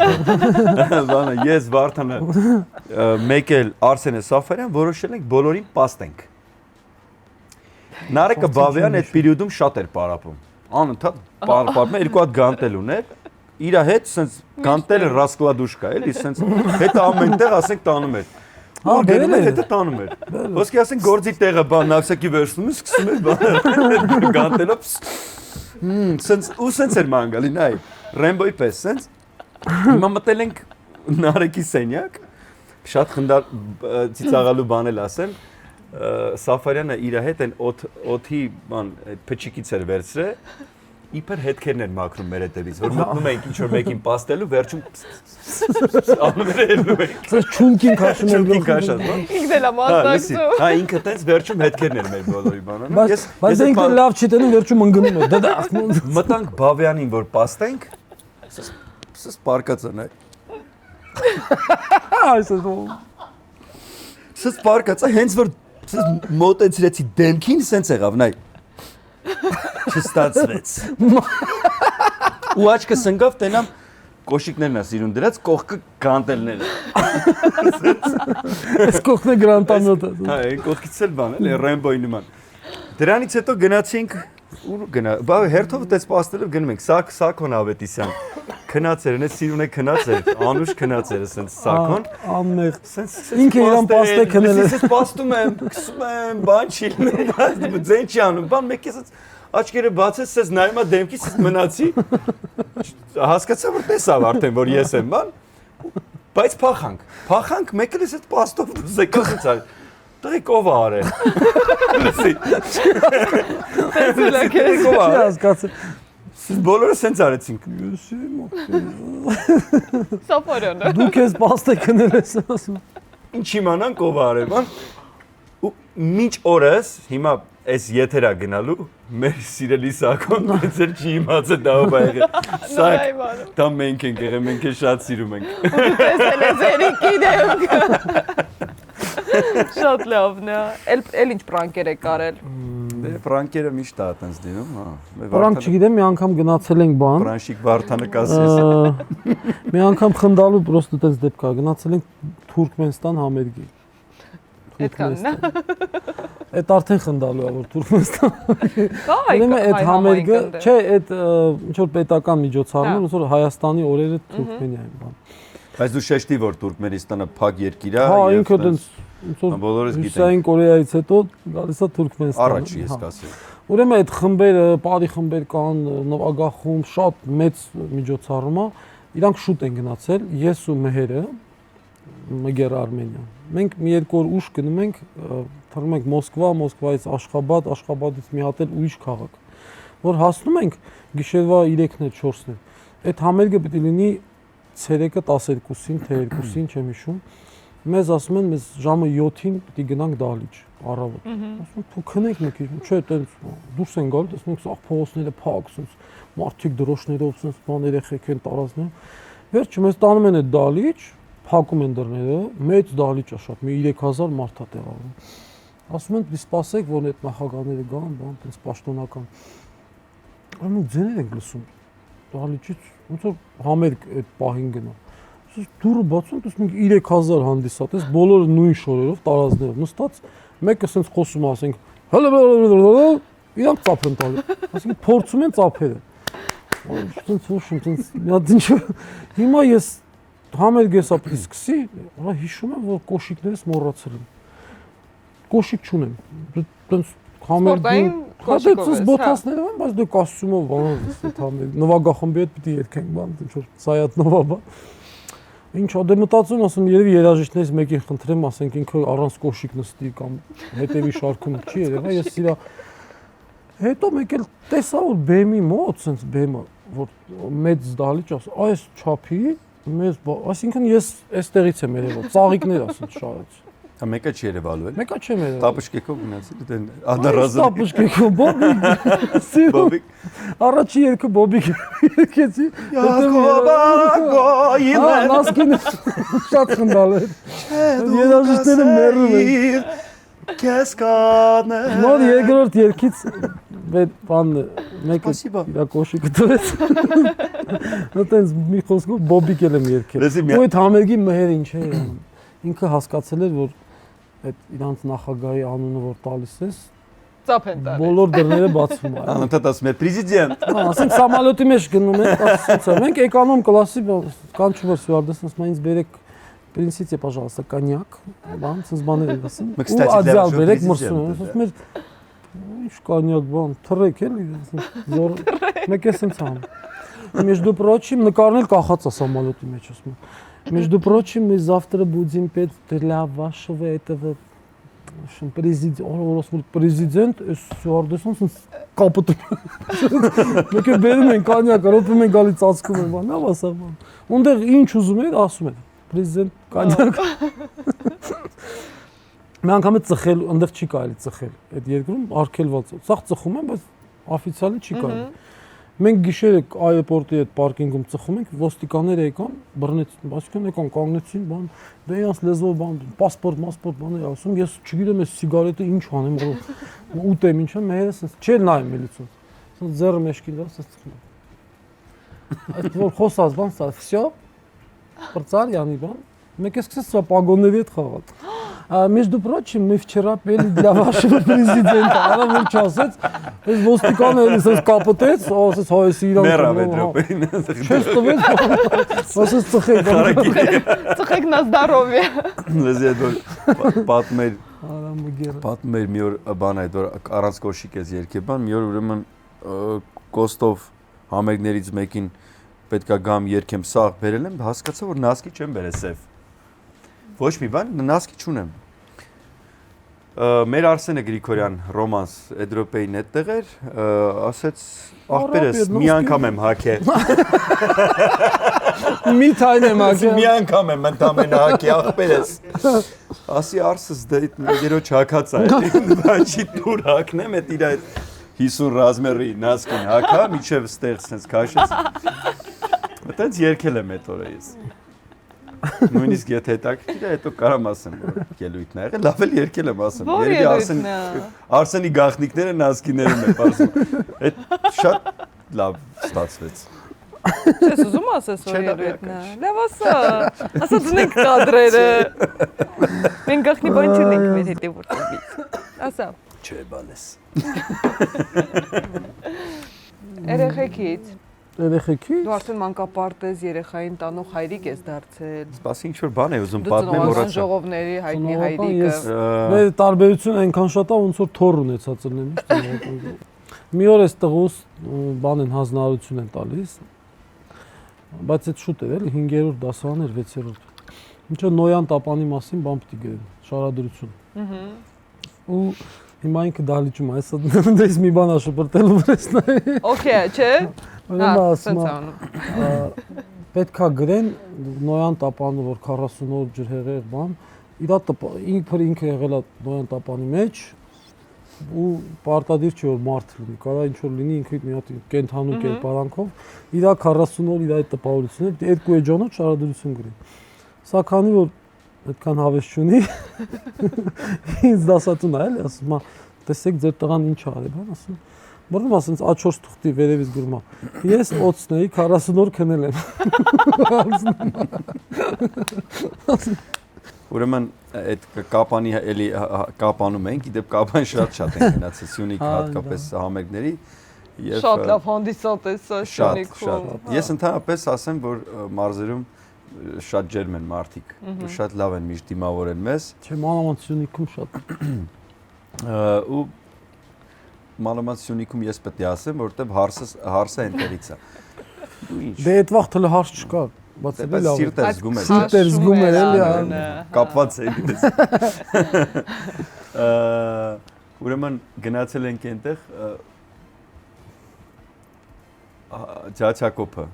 Speaker 2: Բանը, ես Վարդանը, մեկ էլ Արսենը Սաֆարյան որոշել ենք բոլորին պաստենք։ Նարեկը Բավյան այդ պերիոդում շատ էր պարապում։ Անընդհատ պարապում էր, երկու հատ գանտել ուներ։ Իր հետ ասենց գանտելը ռասկլադուշկա էլի, ասենց հետը ամենտեղ ասենք տանում էր։ Հա, գնում էր հետը տանում էր։ Ոսկե ասենք գործի տեղը բան նավսակի վերցնում ու սկսում էր բան գանտելով։ Սենց ու սենց էր մանգալի, նայ։ Ռեմբոյի պես սենց։ Հիմա մտել ենք Նարեկի սենյակ։ Շատ խնդար ծիծաղալու բան էլ ասեմ։ Սաֆարյանը իր հետ այն օթի բան փչիկից էր վերցրել։ Իբր հետքերն են մաքրում մեր հետևից, որ մտնում ենք ինչ որ մեկին պաստելու, վերջում անում էր ելնում ենք։
Speaker 3: Սա չունքին քաշում են
Speaker 2: քաշած, հա։
Speaker 5: Ինքն էլ է մասնակցում։
Speaker 2: Հա, ինքը տենց վերջում հետքերն են մեր բոլորի բանը։
Speaker 3: Բայց ինքը լավ չի տենում, վերջում ընկնում է։ Դա
Speaker 2: մտանք Բավյանին, որ պաստենք, սս պարկած է, նայ։
Speaker 3: այսօր
Speaker 2: Սս պարկած է, հենց որ մոտեցրեցի դեմքին, սենց եղավ, նայ։ Չստացվեց։ Ու աչքը սնգավ տենամ կոշիկներն է սիրուն դրած, կողքը գանտելներ է։
Speaker 3: Այս կողքն է գրանտամյոտ է։
Speaker 2: Հա, այն կողքից էլ բան էլ Ռեմբոյի նման։ Դրանից հետո գնացինք ու գնա, բա հերթով դες պաստելով գնում ենք Սաքոն Ավետիսյան։ Քնած էր, այնպես սիրուն է քնած էր, անուշ քնած էր, ասենց Սաքոն։
Speaker 3: Անմեղ։
Speaker 2: Սենց
Speaker 3: Ինքը իրան պաստե քնել է։
Speaker 2: Ես պաստում եմ, քսում եմ, բան չի լինում, ձեն չի անում, բան մեկ էս աչքերը բացեց, ես նայում եմ դեմքից մնացի։ Հասկացա, որ տեսավ արդեն, որ ես եմ, բան։ Բայց փախանք, մեկը էս այդ պաստով զեկացից այ։ Տղեկ ով է արել։ Լսի։
Speaker 5: Տեսել եք ես։
Speaker 2: Ով է արել։
Speaker 3: Հասկացա։
Speaker 2: Siz բոլորը սենց արեցինք։
Speaker 5: Սաֆարյանը։
Speaker 3: Դուք ես պաստե քնել ես ասում։
Speaker 2: Ինչ իմանանք ով է արել, բան։ Ու մինչ օրս հիմա այս եթերա գնալու մեր սիրելի Սաքոն դեռ չի իմացել դա ով է եղել։ Սակ, դա մենք ենք եղել, մենք էլ շատ սիրում ենք։
Speaker 5: Տեսել ես Էրիկի դեմքը։ Շատ լավն է։ Էլ ինչ պրանկեր եք արել։
Speaker 2: Դե ֆրանկերը միշտ է այտենց դինում, հա։
Speaker 3: Պրանկ չգիտեմ, մի անգամ գնացել ենք բան։
Speaker 2: Ֆրանշիկ Վարդանը կասես։
Speaker 3: Մի անգամ խնդալու պրոստը տես դեպք կա, գնացել ենք Թուրքմենստան համերգի։
Speaker 5: Այդքանն է։
Speaker 3: Այդ արդեն խնդալու է որ Թուրքմենստան։
Speaker 5: Կա
Speaker 3: այդ համերգը, չէ, այդ ինչ որ պետական միջոցառում, ոնց որ Հայաստանի օրերը Թուրքմենիա են բան։
Speaker 2: Բայց դու շեշտի որ Թուրքմենստանը փակ երկիր է։
Speaker 3: Հա, ինքը դենց
Speaker 2: բոլորս գիտենք։
Speaker 3: Հյուսային Կորեայից հետո գալիս է Թուրքմենստան։
Speaker 2: Առաջ ես կասեմ։
Speaker 3: Ուրեմն այդ խմբերը, բարի խմբեր կան, Նովագախում շատ մեծ միջոցառում է, Իրանք շուտ են գնացել, ես ու Մեհերը, Մգեր Արմենիան։ Մենք մի երկու օր ուշ գնում ենք, թռնում ենք Մոսկվա, Մոսկվայից Աշխաբադ, Աշխաբադից մի հատ էլ ուրիշ քաղաք։ Որ հասնում ենք գիշերվա 3-ն է 4-ն է։ Այդ համերգը պիտի լինի ցերեկը 12-ին, թե 2-ին, չեմ հիշում։ Մեզ ասում են, մեզ ժամը 7-ին պիտի գնանք Դալիճ, առավոտ։ Ասում են, թող քնենք մի քիչ, չէ, տենց դուրս են գալու, տեսնում ենք սաղ փողոցները փակ, սենց մարդիկ դրոշներով, սենց բան երեխեք են տարածներում։ Վերջը մեզ տանում են այդ Դալիճ, փակում են դռները, մեծ Դալիճ է շատ, մի 3000 մարդ է տեղավորվում։ Ասում են, դե սպասեք, որ այդ նախագահները գան, բան, տենց պաշտոնական։ Մենք ձեներ ենք լսում։ Դալիճից ոնց որ համերգ այդ պահին գնա։ Դուրը բացում, տեսնում ենք 3000 հանդիսատես, բոլորը նույն շորերով, տարազներով նստած, մեկը սենց խոսում ասենք, իրանք ծափ են տալի։ Ասենք փորձում են ծափերը։ Սենց ոչինչ, սենց մի հատ ինչ։ Հիմա ես համերգ եսա պիտի սկսի, հիշում եմ, որ կոշիկներս մոռացել եմ։ Կոշիկ չունեմ։ Տենց համերգին հատեցս բոթասներով եմ, բայց դե կոստյումով բանով այդ համերգ։ Նվագախմբի հետ պիտի երգենք, բան, ինչ որ Սայաթնովա բան։ Ինչ դե մտածում ասում երևի երաժիշտներից մեկին խնդրեմ, ասենք ինքը առանց կոշիկ նստի կամ հետևի շարքում չի երևա, ես իրա հետո մեկ էլ տեսա որ բեմի մոտ, sense բեմը, որ մեծ Դալիճ ասա, այս չափի մեզ, այսինքն ես այստեղից եմ երևա, ծաղիկներ ասած շարած։
Speaker 2: Մեկը չի երևալու էլ։
Speaker 3: Մեկը չեմ երևա։
Speaker 2: Տապուշկեքով գնացել, դեն անդարազը։
Speaker 3: Տապուշկեքով բոբիկ։
Speaker 2: Բոբիկ։
Speaker 3: Առաջի երկու բոբիկ եկեցի։
Speaker 2: Յակոբագոյին։
Speaker 3: Նասկինը շատ խնդալ է։ Երաժիշտները մեռում են։
Speaker 2: Քեզ կանե։
Speaker 3: Նոր երկրորդ երկից բան մեկը իր կոշիկը տվեց։ Նույնպես մի խոսքով բոբիկ էլ եմ երկել։ Ու այդ համերգի մհերը ինչ է անում։ Ինքը հասկացել էր, որ այդ իրանց նախագահի անունը որ տալիս ես,
Speaker 5: ծափ են տալիս։
Speaker 3: բոլոր դռները բացվում են։
Speaker 2: Անընդհատ ասում է պրեզիդենտ։
Speaker 3: Ասենք սամալյոտի մեջ գնում ենք, ասեցի, մենք էկոնում կլասի կանչում էր սյուարդես, ասում ինձ բերեք принесите, пожалуйста, коньяк, բան, ցած բաներ են ասում։ Ու ադյալ բերեք մրսում են, ասում էր ինչ коньяк, բան, թռեք էլի, զոր մեկ էս ինձ անում։ Между прочим, նկարնել կախած է սամալյոտի մեջ, ասում եմ։ Между прочим, мы завтра будем петь для вашего этого президент, սյուարդեսն կապտում։ Մեկ է բերում են коньяк, ռոպում են գալի ծածկում են, բան, լավ ասա բան։ Ունդեղ ինչ ուզում են, ասում են։ Պրեզիդենտ коньяк։ Մի անգամ է ծխել, այնտեղ չի կարելի ծխել։ Այդ երկրում արգելված է։ Սաղ ծխում են, բայց օֆիցիալի չի կարելի։ Մենք գիշերը այեպորտի այդ պարկինգում ծխում ենք, ոստիկանները եկան, բռնեցին, այսինքն եկան կանգնեցին, բան, դե իրանց լեզվով բան, պասպորտ, բան էր ասում, ես չգիտեմ այս սիգարետը ինչ անեմ, ուտեմ, ինչ եմ, մերս չէր նայում միլիցիոն։ Ասես ձեռը մեջքին դրած, ասես ծխում։ Այդ որ խոսած բան, սա всё Պրծար յանի բան, մեկ է սկսեց սա պագոնների հետ խաղալ։ Между прочим, мы вчера пели для вашего президента, она որ չասեց, այս ոստիկանը էլիս կապտեց, ասեց հայ իրան։
Speaker 2: Մեռավ այդ րոպեին։
Speaker 3: Չես տվեց, ասեց ծխեք։
Speaker 5: Ծխեք на здоровье։
Speaker 2: Լեզի այդ պատմեր
Speaker 3: Արամուգերը։
Speaker 2: պատմեր մի օր բան այդ որ առանց կոշիկ ես երկե բան, մի օր ուրեմն կոստով համերգներից մեկին պետքա գամ երկեմ սաղ բերել եմ, հասկացա որ նասկի չեմ բերել սև։ Ոչ մի բան, նասկի չունեմ։ Մեր Արսենը Գրիգորյան ռոմանս այդ րոպեին այդտեղ էր, ասեց աղբերս մի անգամ եմ հագել։
Speaker 3: Մի թայն եմ հագել։
Speaker 2: Մի անգամ եմ ընդամենը հագի աղբերս։ Ասի Արսս դե երոջ հագած է, բանջի դուր հագնեմ այդ իր այդ 50 ռազմերի նասկին հագա, միջև ստեղ սենց քաշեց։ Մտած երկել եմ այդ օրը ես։ Նույնիսկ եթե հետաքրքիր է, հետո կարամ ասեմ, որ ելույթն ա եղել, լավ էլ երկել եմ ասեմ։ Երևի Արսենի գաղտնիքները նասկիներում են ասում։ Այդ շատ լավ ստացվեց։
Speaker 5: Չես ուզում ասես որ ելույթն է։ Լավ ասա։ Ասա դնենք կադրերը։ Մենք գախնի բան չունենք մեր հետևորդներից։ Ասա։
Speaker 2: Չէ, բանես։
Speaker 5: Երեխեքից
Speaker 3: Երեխեքի։
Speaker 5: դու արդեն մանկապարտեզ երեխային տանող հայրիկ ես դարձել։
Speaker 2: Սպասի ինչ որ բան է ուզում
Speaker 5: Դու
Speaker 2: պատմեմ
Speaker 5: ծնողական
Speaker 2: մոռացա։
Speaker 5: ժողովների հայտնի հայրիկը։
Speaker 3: Մեր տարբերությունը այնքան շատ է, ոնց որ թոր ունեցած լինեն, մի օր էս տղուս բան են հանձնարարություն են տալիս։ բայց այդ շուտ էր էլի 5-րդ դասարան էր 6-րդ։ Ինչո Նոյան տապանի մասին բան պիտի գրեն, շարադրություն։ Ու հիմա ինքը դալիճում է, այսօր դες մի բան աշպրտելու վրես նայ։
Speaker 5: Okay, չէ։
Speaker 3: Ուրեմն ասում պետքա գրեն Նոյան տապանը, որ 40 օր ջրհեղեղ բան, ինքը եղել է Նոյան տապանի մեջ ու պարտադիր չէ որ մարդ լինի, կարա ինչ որ լինի ինքը մի հատ կենթանու կերպարանքով իր 40 օր իր այդ տպավորությունը երկու էջանոց շարադրություն գրի։ Սա քանի որ այդքան հավես չունի, ինձ դասատուն է, էլի, ասում է, տեսեք ձեր տղան ինչ արել, բան ասում։ Բռնում ասենց A4 թուղթի վերևից գրում է։ Ես օծնեի 40 օր քնել եմ։
Speaker 2: Ուրեմն այդ կապանի էլի կապանում ենք, իդեպ կապան շատ են գնացել Սյունիք հատկապես համերգների եւ
Speaker 5: Շատ լավ հանդիսատ է սա Սյունիքում։
Speaker 2: Ես ընդհանրապես ասեմ, որ մարզերում շատ ջերմ են մարդիկ, շատ լավ են միշտ դիմավորել մեզ։
Speaker 3: Չէ, մանավանդ Սյունիքում շատ։
Speaker 2: Ու մանավանդ Սյունիքում ես պետք է ասեմ, որովհետեւ հարսը այնտեղից է։ Դու ինչ։
Speaker 3: Դե այդ վաղ թել հարց չկա, բայց էլի լավ։
Speaker 2: Սիրտը զգում է։
Speaker 3: Սիրտը զգում է էլի։
Speaker 2: Կապված է դες։ Ուրեմն գնացել ենք այնտեղ Ջաչակոպը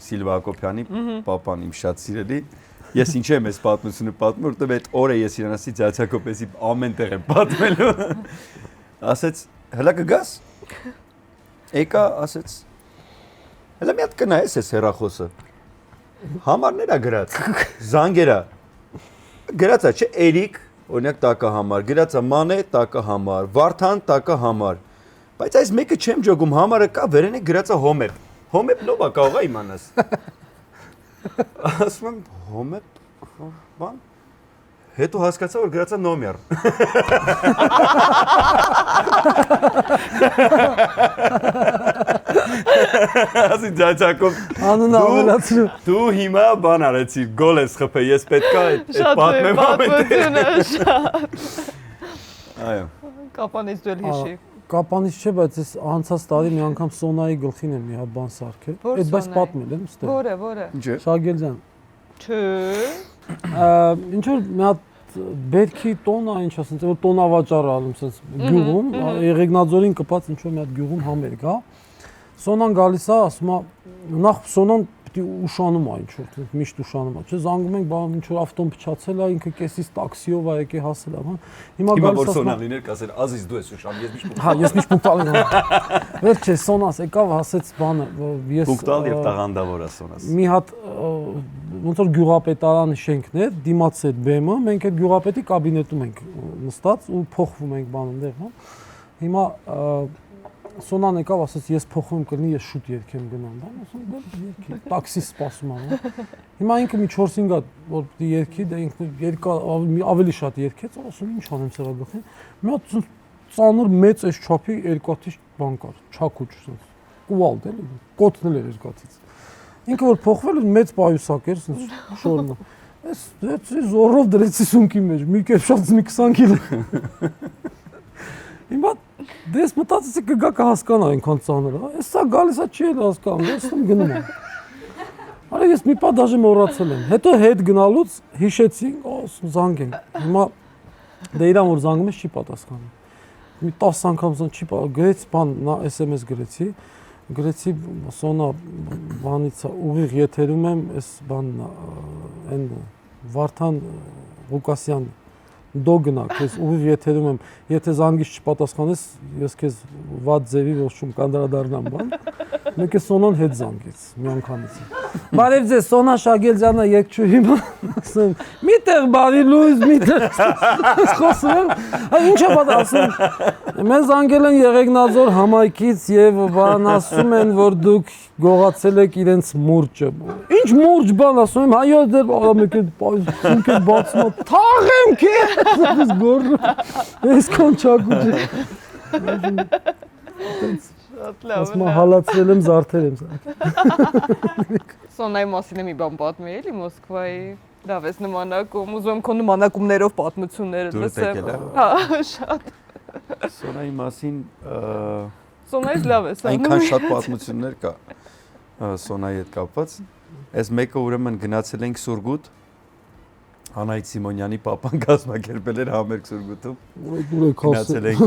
Speaker 2: Սիլվա Հակոբյանի պապան իմ շատ սիրելի։ Ես ինչ եմ այս պատմությունը պատմում, որովհետև այդ օրը ես իրան ասի Ջաչակոպեսի ամեն տեղ եմ պատմելու։ Ասեց, հələ կգաս։ Եկա, ասեց, հələ մի հատ կնայես այս հեռախոսը։ Համարներ է գրած, զանգեր է։ Գրած է, չէ, Էրիկ, օրինակ տակը համար, գրած է Մանե տակը համար, Վարդան տակը համար։ Բայց այս մեկը չեմ ջոգում, համարը կա, վերեն է գրած է Հոմեփ։ Հոմեփ նով է կարող է իմանաս։ Ասում եմ Հոմեփ, բան։ Հետո հասկացա, որ գրած է նոմեր։ Ասի Ջաչակոպ,
Speaker 3: Անունը ավելացրու։
Speaker 2: Դու հիմա բան արեցի, գոլ ես խփել, ես պետքա այդ պատմեմ
Speaker 5: պատմությունը շատ։
Speaker 2: Այո։
Speaker 5: Կապանից դու էլ հիշի։
Speaker 3: Կապանից չէ, բայց ես անցած տարի մի անգամ Սոնայի գլխին եմ մի հատ բան սարքել։ Այդ բայց պատմել եմ ստե։
Speaker 5: Որը։
Speaker 2: Ինչ է։
Speaker 3: Շագելյան։
Speaker 5: Չէ։
Speaker 3: Ինչ որ մի հատ բերքի տոնա, ինչ ասենց, որ տոնավաճառ ալում sense գյուղում, Եղեգնաձորին կպած ինչ որ մի հատ գյուղում համերգ է։ Սոնան գալիս է, ասում է, նախ Սոնան պիտի ուշանում է ինչ որ, միշտ ուշանում է, չէ, զանգում ենք, բան ինչ որ ավտոն փչացել է, ինքը կեսից տաքսիով է եկել հասել է, բան։ Հիմա գալիս է
Speaker 2: Սոնան լիներ, կասեր, ազիզ դու ես ուշանում, ես միշտ
Speaker 3: հա, ես միշտ պունկտալ եմ։ Վերջ է Սոնաս եկավ, ասեց բանը, ես
Speaker 2: պունկտալ եւ տաղանդավոր է Սոնաս։
Speaker 3: մի հատ ոնց որ գյուղապետարանի շենքն էր, դիմաց այդ բեմը, մենք այդ գյուղապետի կաբինետում ենք նստած ու փոխվում ենք բան այնտեղ, հա։ Հիմա Սոնան եկավ, ասաց ես փոխում կլինի, ես շուտ երկեմ գնամ, բան, ասում դե երկի, տաքսի սպասում ա։ Հիմա ինքը մի 4-5 հատ որ պիտի երկի, դե ինքը երկա ավելի շատ երկեց, ասում ինչ անեմ սրա գլխին։ Մի հատ ծանր մեծ այս չափի երկաթի բան կար, չակուճ, ասես։ Կուալ դե, կոթնել էր երկաթից։ Ինքը որ փոխվել էր մեծ պայուսակ էր, ասես շորնա։ Այս զորով դրեցի սունկի մեջ, մի կերպ շատ մի 20 կիլո։ Հիմա դες մտածեցի կգա կհասկանա այնքան ծանր է։ Էսա գալիս է չի էլ հասկանում, ես եմ գնում եմ։ Արա ես մի պա դաժե մոռացել եմ։ Հետո հետ գնալուց հիշեցինք, ասում զանգենք։ Հիմա դե իրան որ զանգում ես չի պատասխանում։ Մի 10 անգամ չի գրեցի բան, նա SMS գրեցի Սոնա բանից ուղիղ եթերում եմ, այս բանն այն Վարդան Ղուկասյան դո գնա, քեզ ուղիղ եթերում եմ, եթե զանգից չպատասխանես, ես քեզ վատ ձևի ոչում կանդրադառնամ բան։ Մեկ է Սոնան հետ զանգեց մի անգամից։ Բարև ձեզ, Սոնա Շագելյանը եկչուհի ասում, միտեղ բարի լույս, միտեղ խոսում, ինչ է պատասխանում։ Մեզ զանգել են Եղեգնաձոր համայնքից եւ բան ասում են, որ դուք գողացել եք իրենց մուրճը։ Ինչ մուրճ բան ասում եմ, հայո դեր մեկ է բացում, թաղեմ քեզ։ Ես գոռ։ Ես կոնչակուճ։
Speaker 5: Շատ լավ։
Speaker 3: Ասում հալածել եմ, զարթել եմ։
Speaker 5: Սոնայի մասին մի բան պատմի էլի Մոսկվայի։ Լավ ես նմանակում, ուզում եմ քո նմանակումներով պատմությունները լսեմ։ Հա, շատ։
Speaker 2: Սոնայի մասին
Speaker 5: Սոնայից լավ է սա։
Speaker 2: այնքան շատ պատմություններ կա Սոնայի հետ կապված։ Այս մեկը ուրեմն գնացել ենք Սուրգուտ Անահիտ Սիմոնյանի papan կազմակերպել էր համերգ Սուրգուտում գնացել ենք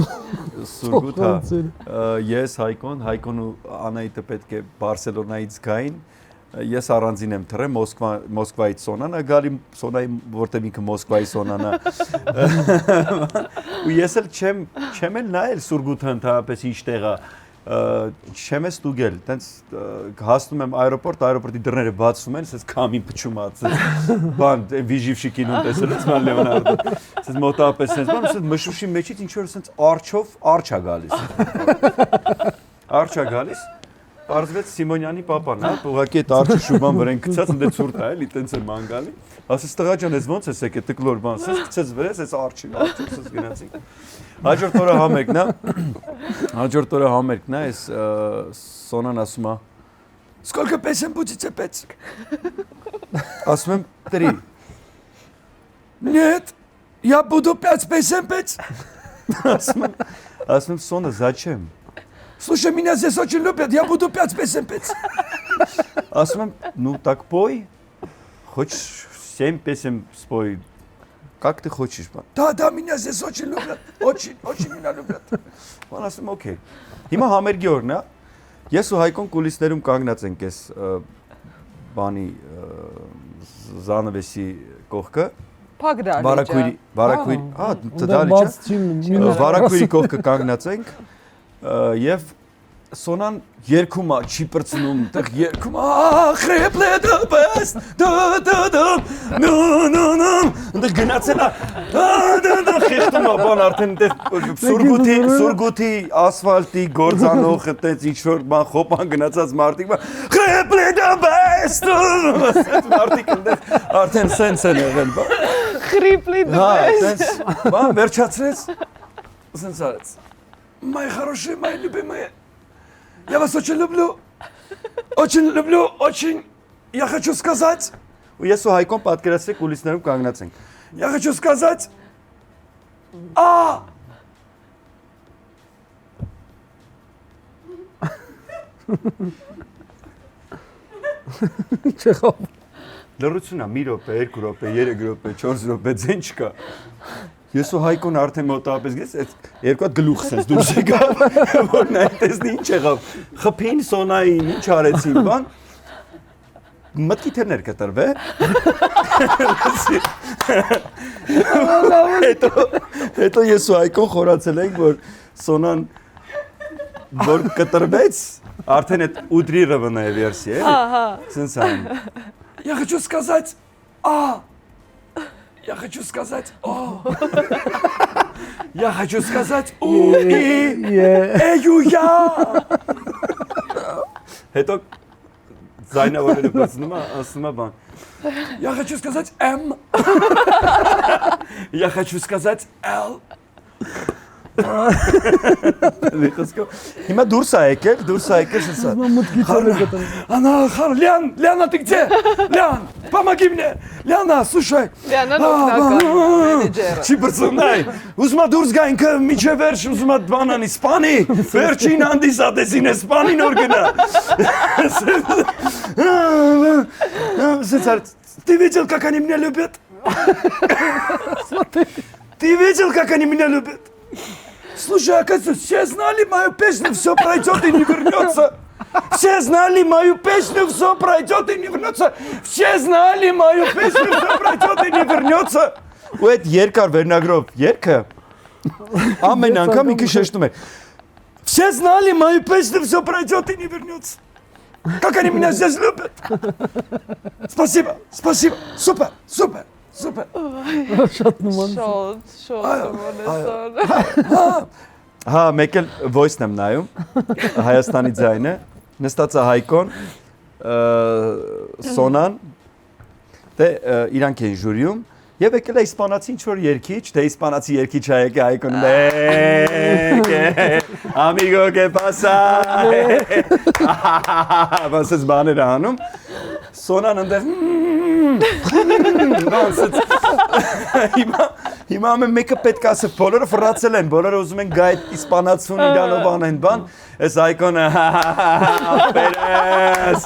Speaker 2: Սուրգուտ ես Հայկոն ու Անահիտը պետք է Բարսելոնայից գային ես առանձին եմ թռել Մոսկվայից Սոնան գալի Սոնայի որտեղ ինքը Մոսկվայի Սոնան է ու ես էլ չեմ էլ նայել Սուրգուտը ընդհանրապես ինչ տեղ է չեմ է ստուգել, տենց հասնում եմ այրոպորտի դռները բացում են, ասես կամին փչում ածես, բան, վիժիվշիկին ու տեսելուց ման Լեոնարդո, ասես մոտավորապես սենց բան, ասես մշուշի մեջից ինչ-որ սենց արջ ա գալիս, պարզվեց Սիմոնյանի papan, հա, ուղղակի այդ արջը շուբան վրան գցած, ընդ ցուրտ է, էլի տենց եմ անգալի, ասես տղա ջան, ես ոնց ես եկել տկլոր բան, ասես գցած վրես, այս արջին, ասես գնացինք Հաջորդ օրը համերգն է, այս Սոնան ասում է Сколько песен будете петь? Ասում եմ 3 Нет, я буду 5 песен петь. Ասում եմ Սոնա, зачем? Слушай, меня здесь очень любят, я буду 5 песен петь. Ասում եմ, ну так пой. Хочешь 7 песен спой? Как ты хочешь, man? Да, меня здесь очень любят. Очень меня любят. Man ասում օքեյ։ Հիմա համերգի օրն է։ Ես ու Հայկոն կուլիսներում կանգնած ենք այս բանի Զանավեսի կողքը։
Speaker 5: Փագրալի։
Speaker 2: Վարակույրի, դալի չէ։ Վարակույրի կողքը կանգնած ենք եւ Սոնան երգում է, չի պրծնում, տեղ երգում է, խրեպլե դպես, դը գնացել է, խեղտում է, բան արդեն Սուրգութի ասվալտի գործանող, տենց ինչ-որ բան խոպան գնացած մարդիկ, խրեպլե դպես, մարդիկ արդեն սենց են եղել,
Speaker 5: խրիպլի դպես,
Speaker 2: բան վերջացրեց, սենց արեց, մայ խարոշի, մայ լուբիմայ, Я вас очень люблю, очень, я хочу сказать, ես ու Հայկոն պատկերացրեք կուլիսներում կանգնած ենք, я хочу сказать,
Speaker 3: Չեղավ
Speaker 2: լրությունա, մի րոպե, 2 րոպե, 3 րոպե, 4 րոպե, ձեն չկա, ես ու Հայկոն արդեն մոտավորապես գես, այդ երկու հատ գլուխ սենց դուրս եկավ, որ նայ տեսնի ինչ եղավ, խփին Սոնային, ինչ արեցին, բան, մտքի թե ներկտրվե, հետո ես ու Հայկոն խորացել ենք, որ Սոնան, որ կտրվեց, արդեն այդ ուդրի ռվնայ վերսի, սենց այն, я хочу сказать, Я хочу сказать Я хочу сказать Էյույա Հետո զայնավորելը բացնում է, ասում է բան Я хочу сказать M Я хочу сказать L Հիմա դուրս է եկել սա
Speaker 3: մտքի չեմ գտել
Speaker 2: Она, Лиана, ты где? Лиан, помоги мне. Лиана, слушай.
Speaker 5: Լիանան օգնական մենեջերը։
Speaker 2: Չի բրցնայ։ Ուզում դուրս գա ինքը միջև վերջ ուզում բանան իսպանի։ Վերջին հանդիսատեսին իսպանին որ գնա։ Ты видел, как они меня любят? Ты видел, как они меня любят? Слушай, оказывается, все знали мою песню, все пройдет и не вернется. Все знали мою песню, все пройдет и не вернется. Все знали мою песню, все пройдет и не вернется. У այդ երկար վերնագրով երգը ամեն անգամ ինքը շեշտում է. Все знали мою песню, все пройдет и не вернется. Как они меня здесь любят. Спасибо. Супер.
Speaker 3: շատ նման
Speaker 5: Շոտ
Speaker 2: Հա, մեկ էլ voice-ն եմ նայում, Հայաստանի ձայնը, նստած է Հայկոն, Սոնան, դե իրանք են ժյուրիում, եւ եկել է իսպանացի ինչ-որ երգիչ, դե իսպանացի երգիչ է եկել Հայկոն, Amigo, ¿qué pasa? Բասես բաներ անում, Սոնան ընդեղ, Հիմա մեկը պետք է ասի, բոլորը ֆրացել են, բոլորը ուզում են գա այդ իսպանացուն իրանով անեն բան, այս այկոնը ապերես,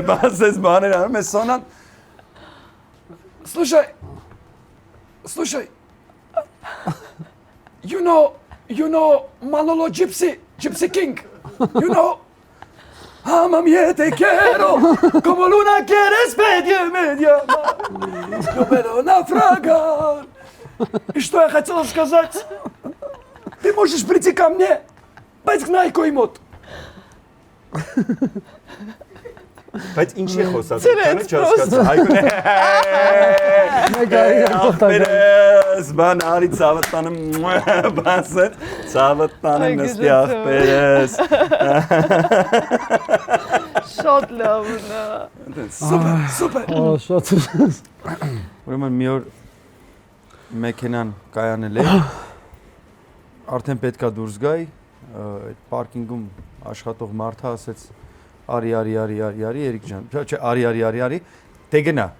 Speaker 2: բաս ես բաներ անում, ես սոնան, Слушай, you know Manolo Gypsy King, you know, Mamma te quiero, como luna quieres media, yo pero нафрагар. И что я хотела сказать? Ты можешь прийти ко мне, բայց գնայքոյի մոտ։ Բայց ինչ է խոսած, քանը չհասկացա, այգուն է։ Ախպերես, բան արի ծավտանը, բասետ, ծավտանը նստի ախպերես։
Speaker 5: Շատ լավն է։
Speaker 2: Սուպեր։
Speaker 3: Շատ։
Speaker 2: Ուրեմն մի օր մեքենան կայանել է, արդեն պետքա դուրս գայի, այդ պարկինգում աշխատող մարդը ասեց արի, Երիկ ջան, չէ, արի, դե գնա,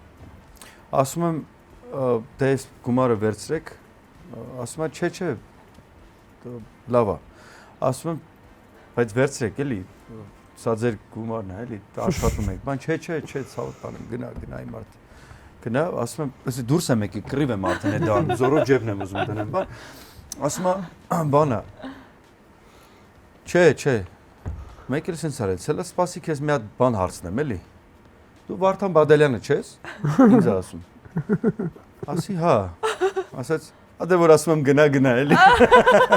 Speaker 2: ասում եմ, դե ես գումարը վերցրեք, ասում եմ, չէ, լավ է, ասում եմ, բայց վերցրեք, էլի, սա ձեր գումարն է, էլի, աշխատում եք, բան, չէ, ցավոտ տանեմ, գնա, իմ մարդ, գնա, ասում եմ, դուրս եմ եկի, կռիվ եմ արդեն է դան, զորով ջեբն եմ ուզում տնեմ, բան, ասում եմ, բանա, չէ, մեկ էլ սենց արեց, հելա սպասի քեզ մի հատ բան հարցնեմ, էլի, դու Վարդան Բադալյանը չես, ինձ ասում, ասի հա, ասեց, ադե որ ասում եմ գնա, էլի,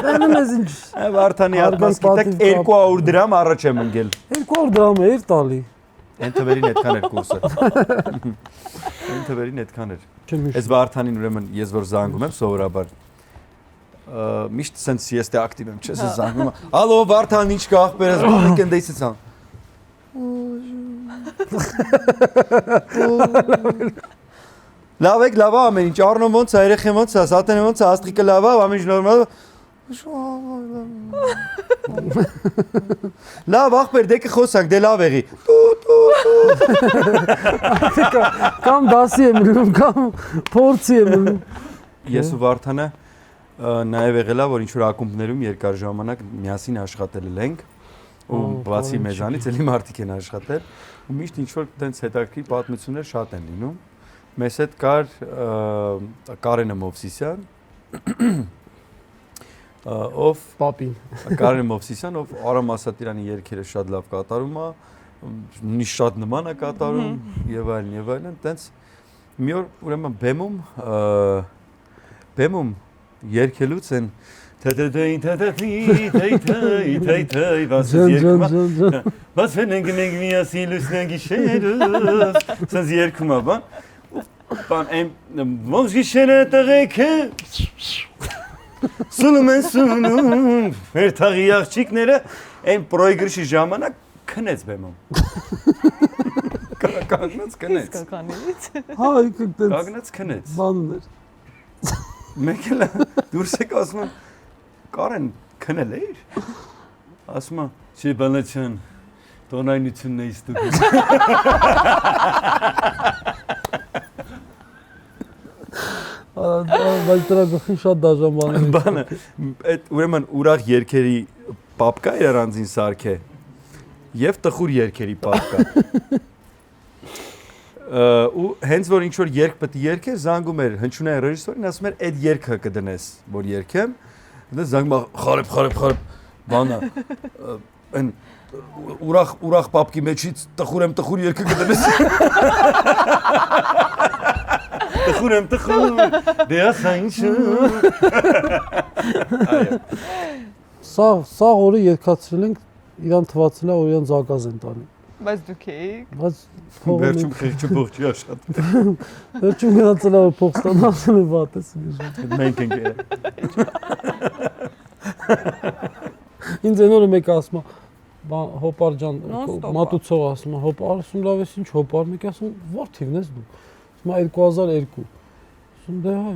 Speaker 3: Դնում ես ինչ։
Speaker 2: Վարդանի հատմաս գիտեք 200 դրամ առաջ եմ ընգել,
Speaker 3: 200 դրամ էր տալի։
Speaker 2: են թվերին էդքան էր կուրսը, են թվերին էդքան էր, ես Վարդանին ուրեմն ես որ զանգում եմ սովորաբար, միշտ սենց ես դե ակտիվ եմ, չես ես զանգում, ալո Վարդան ինչ կա ախպերես, բանիկ են դեյսից ան, լավ եք, լավ ամեն ինչ, Արնոն ոնց է, երեխեն ոնց է, Սատենը ոնց է, Աստղիկը լավ է, ամեն ինչ նորմալ է, լավ ախպեր, դե կխոսանք, դե լավ եղի,
Speaker 3: Կամ դասի եմ լում, կամ փորձի եմ լում։
Speaker 2: ես ու Վարդանը նաև եղել է, որ ինչ-որ ակումբներում երկար ժամանակ միասին աշխատել ենք ու բացի մեզանից էլի մարդիկ են աշխատել ու միշտ ինչ-որ տենց հետաքրքիր պատմություններ շատ են լինում։ Մեզ հետ կար Կարենը Մովսիսյան, ով
Speaker 3: Պապին։
Speaker 2: Կարենը Մովսիսյան, ով Արամ Ասատիրյանի երգերը շատ լավ կատարում է, նիշ շատ նման է կատարում եւ այլն, տենց մի օր ուրեմն բեմում երկելուց են բաց վենենք միասին լուսնեն գիշերս սենց երկում է բան ոնց գիշերը տղեքը սունում են մեր թաղի աղջիկները այն պրոյգրշի ժամանակ քնեց բեմում կանգնած քնեց
Speaker 3: Հա,
Speaker 2: կանգնած քնեց
Speaker 3: բաններ։
Speaker 2: Մեկ էլ դուրս եք ասում եմ, Կարեն քնել էիր, ասում եմ, չի բանացյան, տոնայնությունն է իստուգում։
Speaker 3: Բայց դրա գլխին շատ դաժան բաներ։
Speaker 2: Բանը, այդ ուրեմն ուրախ երգերի պապկա էր առանձին սարքե և տխուր երգերի պապկա։ Ու հենց որ ինչ-որ երգ պետք է երգեր, զանգում էր հնչյունային ռեժիսորին, ասում էր այդ երգը կդնես, որ երգեմ, զանգում խարեպ, բանա, այն ուրախ պապկի մեջից տխուր երգը կդնես։ Տխուր, դե ասա ինչը։
Speaker 3: Սաղ օրը երկացրել ենք, իրան թվացել է, որ իրան զակազ են տանի։
Speaker 5: Բայց դուք էիք։
Speaker 3: Բայց
Speaker 2: Վերջում խիղճը բողջի աշատ։
Speaker 3: վերջում գնացել է, որ փող ստանացել է վատես։
Speaker 2: Մենք ենք երը։
Speaker 3: Ինձ են օրը մեկը ասում է, հոպար ջան, մատուցող ասում է, հոպար, ասում լավ ես ինչ հոպար, մեկը ասում, որ թիվն ես դու։ Ասում է 2002։ Ասում դե հա,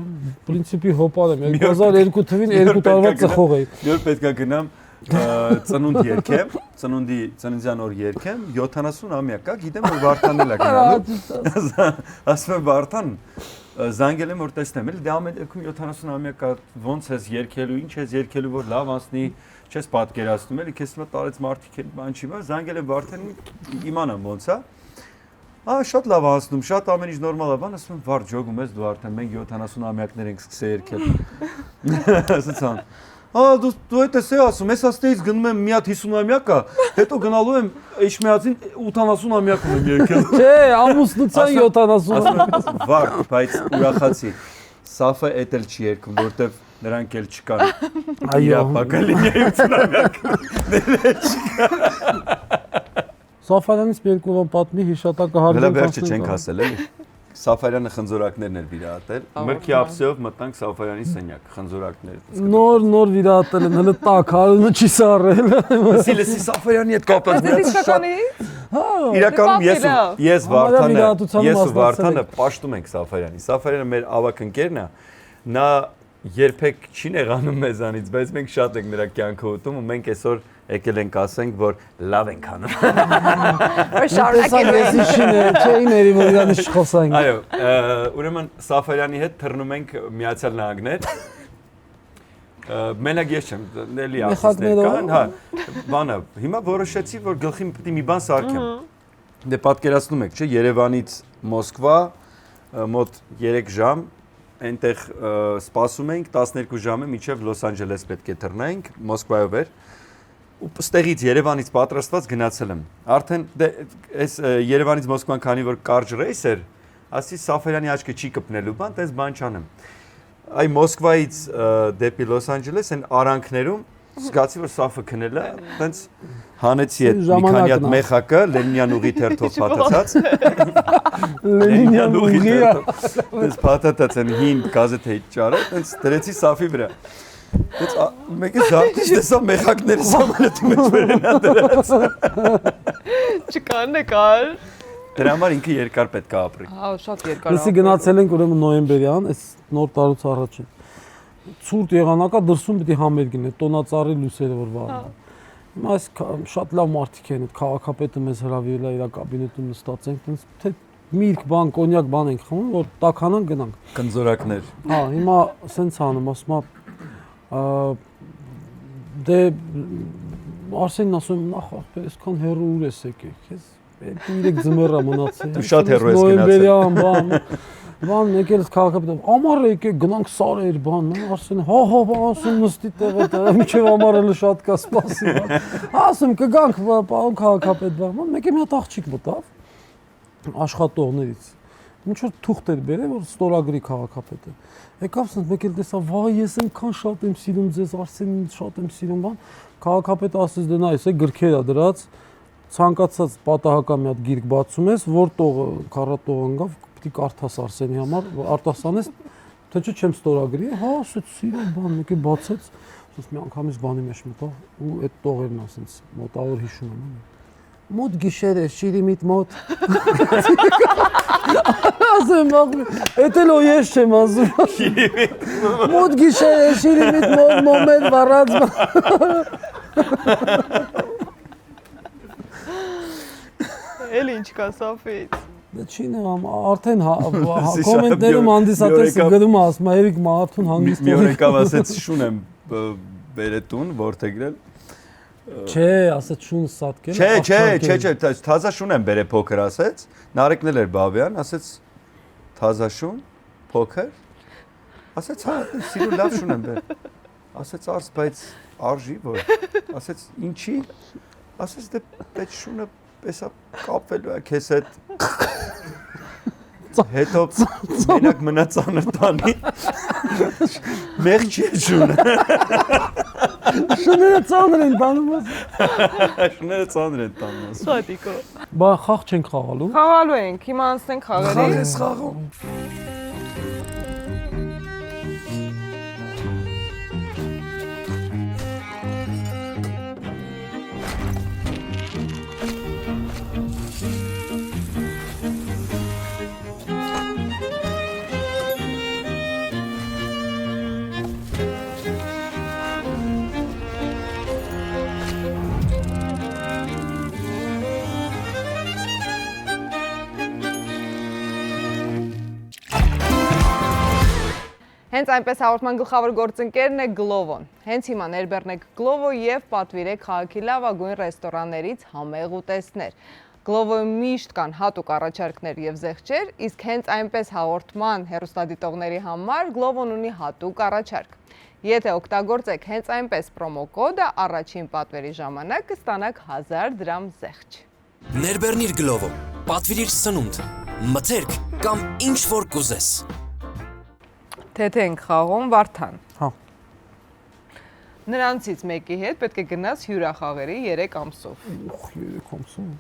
Speaker 3: պրինցիպի հոպար եմ, 2002 թվին 2 տարվա ծխող էի։
Speaker 2: Նոր պետք է գնամ ծնունդ երկեմ, ծննդյան օր երկեմ, 70-ամյա կա, գիտեմ որ Վարդանն էլ է գնալու։ Ասում եմ Վարդան, զանգել եմ որ տեսնեմ, էլ դե ամեն դեպքում 70-ամյա կա, ոնց ես երկելու, ինչ ես երկելու որ լավ անցնի, չես պատկերացնում էլի, քեզ հիմա տարեց մարդիկ են, բան չի բան, զանգել եմ Վարդանին, իմանամ ոնց է։ Շատ լավ անցնում, շատ ամեն ինչ նորմալ է, բան ասում եմ Վարդ ջոգում ես դու արդեն մենք 70-ամյակներ ենք սկսել երկել։ Ասացան դու այդ ես ասում, ես աստեից գնում եմ մի հատ 50-ամյակա, հետո գնալու եմ Էջմիածին 80-ամյակում եմ երկել։
Speaker 3: Չէ, ամուսնության 70։
Speaker 2: Վարդ, բայց ուրախացի։ Սաֆը էդ էլ չի երգում, որտեվ նրանք էլ չկան։
Speaker 3: Այո։
Speaker 2: Պակալինի 80-ամյակ։
Speaker 3: Սաֆարանից մի երկու բան պատմի հիշատակը հարգել։
Speaker 2: Հələ վերջը չենք ասել էլի։ Սաֆարյանը խնձորակներն էր վիրահատել։ Մրգի ափսեով մտանք Սաֆարյանի սենյակ, խնձորակներ։
Speaker 3: Նոր վիրահատել են, հələ տակ հարունը չի սառել։
Speaker 2: Սիլեսի Սաֆարյանի հետ կապված
Speaker 5: Իսկականից։
Speaker 2: իրականում ես
Speaker 3: վիրահատության
Speaker 2: Վարդանը պաշտում ենք Սաֆարյանի։ Սաֆարյանը մեր ավակ ընկերն է, նա երբեք չի նեղանում մեզանից, բայց մենք շատ ենք նրա կյանքը ուտում ու մենք այսօր եկել ենք ասենք, որ լավ ենք անում։
Speaker 5: Շարունակել
Speaker 3: ես ինչին է, չէ իների որ իրանից չխոսանք։
Speaker 2: Այո, ուրեմն Սաֆարյանի հետ թռնում ենք Միացյալ Նահանգներ։ Մենակ ես չեմ, էլի ասիստներ կան, հա, բանը, հիմա որոշեցի, որ գլխին պետք է մի բան սարքեմ։ Դե պատկերացնում եք, չէ, Երևանից Մոսկվա մոտ 3 ժամ, այնտեղ սպասում ենք 12 ժամը մինչև Լոս Անջելես պետք է թռնենք, Մոսկվայով էր։ Ու ստեղից Երևանից պատրաստված գնացել եմ։ Արդեն դե այս Երևանից Մոսկվան քանի որ կարճ ռեյս էր, ասի Սաֆարյանի աչքը չի կպնելու բան, տես բան չանեմ։ Այ Մոսկվայից դեպի Լոս Անջելես են արանքներում զգացի որ Սաֆը քնել է, տենց հանեցի այդ մի քանի հատ մեխակը Լենինյան ուղի թերթով փաթաթած։ Լենինյան ուղի տես փաթաթած են հին գազեթեի ճարը, տենց դրեցի Սաֆի վրա։ Դες մեկը զարթից տեսա մեխակների սամանետի մեջ վերենա դրած։
Speaker 5: Չկան նկար։
Speaker 2: Դրա համար ինքը երկար պետք է ապրի։
Speaker 5: Հա, շատ երկար։
Speaker 3: Լսի գնացել ենք ուրեմն նոյեմբերյան, այս նոր տարուց առաջին։ Ցուրտ եղանակա դրսում պիտի համերգին է, տոնածառի լույսերը որ վառն։ Հիմա այս շատ լավ մարդիկ են, այդ քաղաքապետը մեզ հրավիրել է իր կաբինետում նստած ենք, տենց թե միրգ բան, կոնյակ բան ենք խմում, որ տաքանան գնանք։
Speaker 2: Կնձորակներ։
Speaker 3: Հա, հիմա սենց անում, ասում դե Արսենն ասում նախ այսքան հեռու ուր ես եկել, քեզ 3 ձմեռա մնացել։
Speaker 2: Դու շատ հեռու ես գնացել։
Speaker 3: Բան եկել քաղաքապետը, ամառը եկեք գնանք սարեր բան, Արսենը, հա, ասում նստի տեղը, մինչև ամառը շատ կա սպասի։ Ասում կգանք, պարոն քաղաքապետ, բան, մեկ մի հատ աղջիկ մտավ աշխատողներից։ Ինչ որ թուղթ էր բերել, որ ստորագրի քաղաքապետը։ Եկավ ասես մեկ էլ տեսա, վայ, ես այնքան շատ եմ սիրում ձեզ, Արսենին շատ եմ սիրում, բան։ Քաղաքապետը ասես դե նայես, գրքեր է դրած, ցանկացած պատահական մի հատ գիրք բացում ես, որ տողը, քառատողը ընկավ, պիտի կարդաս Արսենի համար, արտասանես, թե չէ չեմ ստորագրի, հա, ասեց սիրում բան, մեկ է բացեց, ասես մի անգամից բանի մեջ մտավ ու այդ տողերն ասենց մոտավոր հիշում եմ։ Մոտ գիշեր է, շիրիմիտ մոտ։ Ասեմ, էդ էլ ես չեմ ասում։ Շիրիմիտ։ Մոտ գիշեր է, շիրիմիտ մոտ, մոմեր վառած։
Speaker 5: Էլ ինչ կա Սաֆից։
Speaker 3: Դա չի նեղամ, արդեն կոմենտներում հանդիսատեսը գրում ասում, Երիկ մարդուն հանգիստ։
Speaker 2: Մի օր եկավ ասեց շուն եմ բերետուն, որտեգրել։
Speaker 3: Չէ, ասեց շունը սատկել։
Speaker 2: Չէ, թազա շուն եմ բերե փոքր ասեց, Նարեկն էլ էր Բաբյան, ասեց թազա շուն, փոքր։ Ասեց հա, սիրուն լավ շուն եմ բեր։ Ասեց արս, բայց արժի որ։ Ասեց ինչի։ Ասեց դե այդ շունը եսա կապվելու է քեզ հետ։ Հետո մենակ մնա ծանր տանի։ Մեղ չի շունը։
Speaker 3: Շուները ծանր են տանում։
Speaker 2: Շուները ծանր են տանում։
Speaker 5: Սատիկո։
Speaker 3: Բա խաղ չենք խաղալու։
Speaker 5: Խաղալու ենք, հիմա անցնենք խաղերի։
Speaker 3: Խաղ ես խաղում։
Speaker 5: Հենց այնպես հաղորդման գլխավոր գործընկերն է Glovo-ն։ Հենց հիմա ներբեռնեք Glovo եւ պատվիրեք քաղաքի լավագույն ռեստորաններից համեղ ուտեստներ։ Glovo-ում միշտ կան հատուկ առաջարկներ եւ զեղչեր, իսկ հենց այնպես հաղորդման հեռուստադիտողների համար Glovo-ն ունի հատուկ առաջարկ։ Եթե օգտագործեք հենց այնպես պրոմոկոդը, առաջին պատվերի ժամանակ կստանաք 1000 դրամ զեղչ։
Speaker 4: Ներբեռնիր Glovo, պատվիրիր սնունդ, մթերք կամ ինչ որ կուզես։
Speaker 5: Թե ենք խաղում Վարդան։
Speaker 3: Հա։
Speaker 5: Նրանցից մեկի հետ պետք է գնաս հյուրախաղերի 3 ամսով։
Speaker 3: Ուխ, 3 ամսում։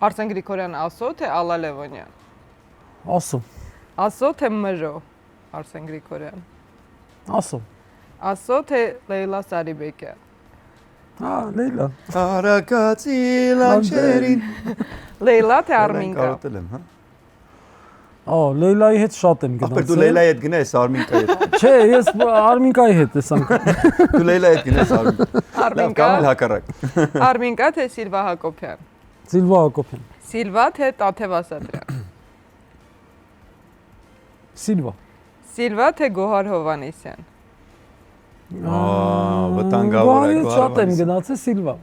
Speaker 5: Արսեն Գրիգորյան Ասո թե Ալա Լևոնյան։
Speaker 3: Ասո։
Speaker 5: Ասո թե Մրո Արսեն Գրիգորյան։
Speaker 3: Ասո։
Speaker 5: Ասո թե Լեյլա Սարիբեկյան։
Speaker 3: Հա, Լեյլա։
Speaker 2: Արագացի լանջերին։
Speaker 5: Լեյլա թե Արմինկա։
Speaker 2: Կարոտել եմ, հա։
Speaker 3: Լեյլայի հետ շատ եմ գնացել։
Speaker 2: Ապա դու Լեյլայի հետ գնես Արմինկայի հետ։
Speaker 3: Չէ, ես Արմինկայի հետ ես անգամ։
Speaker 2: Դու Լեյլայի հետ գնես Արմինկայի։ Լավ, կամ էլ հակառակ։
Speaker 5: Արմինկա թե Սիլվա Հակոբյան։
Speaker 3: Սիլվա Հակոբյան։
Speaker 5: Սիլվա թե Տաթև Ասատրյան։
Speaker 3: Սիլվա։
Speaker 5: Սիլվա թե Գոհար Հովանեսյան։
Speaker 2: Վտանգավոր է
Speaker 3: Շատ եմ գնացել Սիլվա։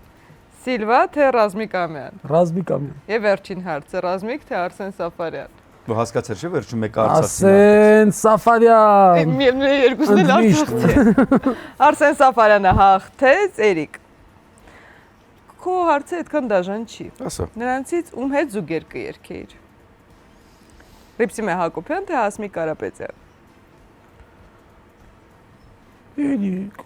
Speaker 5: Սիլվա թե Ռազմիկ Ամյան։
Speaker 3: Ռազմիկ Ամյան։
Speaker 5: Եվ վերջին հարցը Ռազմիկ թե Արսեն Սաֆարյան։
Speaker 2: Դու հասկացել չէ վերջում մեկ արծացի։
Speaker 3: Արսեն Սաֆարյան։
Speaker 5: Միևնույն երկուսն էլ արծացի։ Արսեն Սաֆարյանը հաղթեց, Էրիկ։ Քո հարցը այդքան դաժան չի։
Speaker 2: Ասա։
Speaker 5: Նրանցից ում հետ զուգեր կերքեիր։ Ռիփսիմե Հակոբյան թե Հասմիկ Կարապետյան։
Speaker 3: Էրիկ։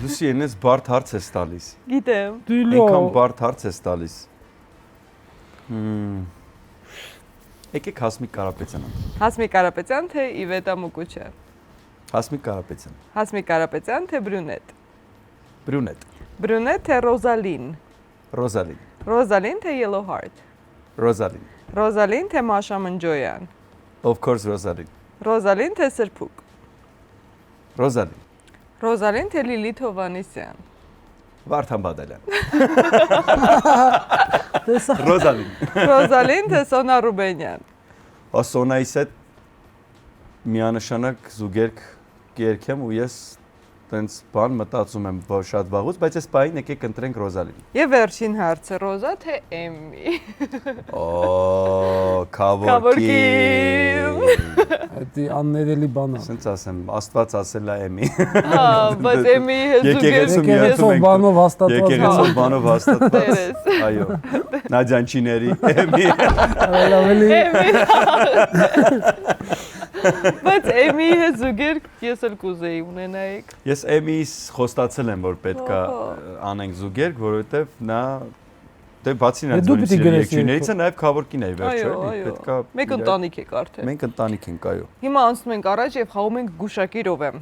Speaker 2: Լուսի այնպես բարդ հարց ես տալիս։
Speaker 5: Գիտեմ։
Speaker 3: Դիլո։
Speaker 2: Այնքան բարդ հարց ես տալիս։ Եկեք Հասմիկ Կարապետյանը։
Speaker 5: Հասմիկ Կարապետյան թե Իվետա Մուկուչյան։
Speaker 2: Հասմիկ Կարապետյան։
Speaker 5: Հասմիկ Կարապետյան թե Բրունետ։
Speaker 2: Բրունետ։
Speaker 5: Բրունետ թե Ռոզալին։
Speaker 2: Ռոզալին։
Speaker 5: Ռոզալին թե Yellow Heart։
Speaker 2: Ռոզալին։
Speaker 5: Ռոզալին թե Մաշա Մնջոյան։
Speaker 2: Of course Ռոզալին։
Speaker 5: Ռոզալին թե Սրփուկ։
Speaker 2: Ռոզալին։
Speaker 5: Ռոզալին թե Լիլիթ Հովանեսյան։
Speaker 2: Վարդան Բադալյան։
Speaker 3: Տեսա։
Speaker 2: Ռոզալին։
Speaker 5: Ռոզալին թե Սոնա Ռուբենյան։
Speaker 2: Ասոնայիս հետ միանշանակ զուգերք կերքեմ ու ես տենց բան մտածում եմ շատ վաղուց, բայց այս պահին եկեք ընտրենք Ռոզալին։
Speaker 5: Եվ վերջին հարցը Ռոզա թե Էմի։
Speaker 2: Քավորքի։
Speaker 3: Դա աններելի բան է։
Speaker 2: Սենց ասեմ, Աստված ասել է Էմի։
Speaker 5: Հա, բայց Էմի հետ
Speaker 2: Եկեղեցու
Speaker 3: Եկեղեցու բանով հաստատված։
Speaker 2: Եկեղեցու բանով հաստատված։
Speaker 5: Տերես։
Speaker 2: Այո։ Նաջանչիների Էմի։
Speaker 3: Ավելի
Speaker 5: Բայց Էմի հետ զուգեր ես էլ կուզեի ունենայիք։
Speaker 2: Ես Էմիից խոստացել եմ, որ պետքա անենք զուգերք, որովհետև նա դե բացի նրանց
Speaker 3: Դու պիտի գրես
Speaker 2: երկիներից է նաև Քավորքին է վերջը,
Speaker 5: Այո, այո։
Speaker 2: պետքա
Speaker 5: Մեկ ընտանիք եք արդեն։
Speaker 2: Մենք ընտանիք ենք, այո։
Speaker 5: Հիմա անցնում ենք առաջ եւ խաղում ենք գուշակիրով եմ։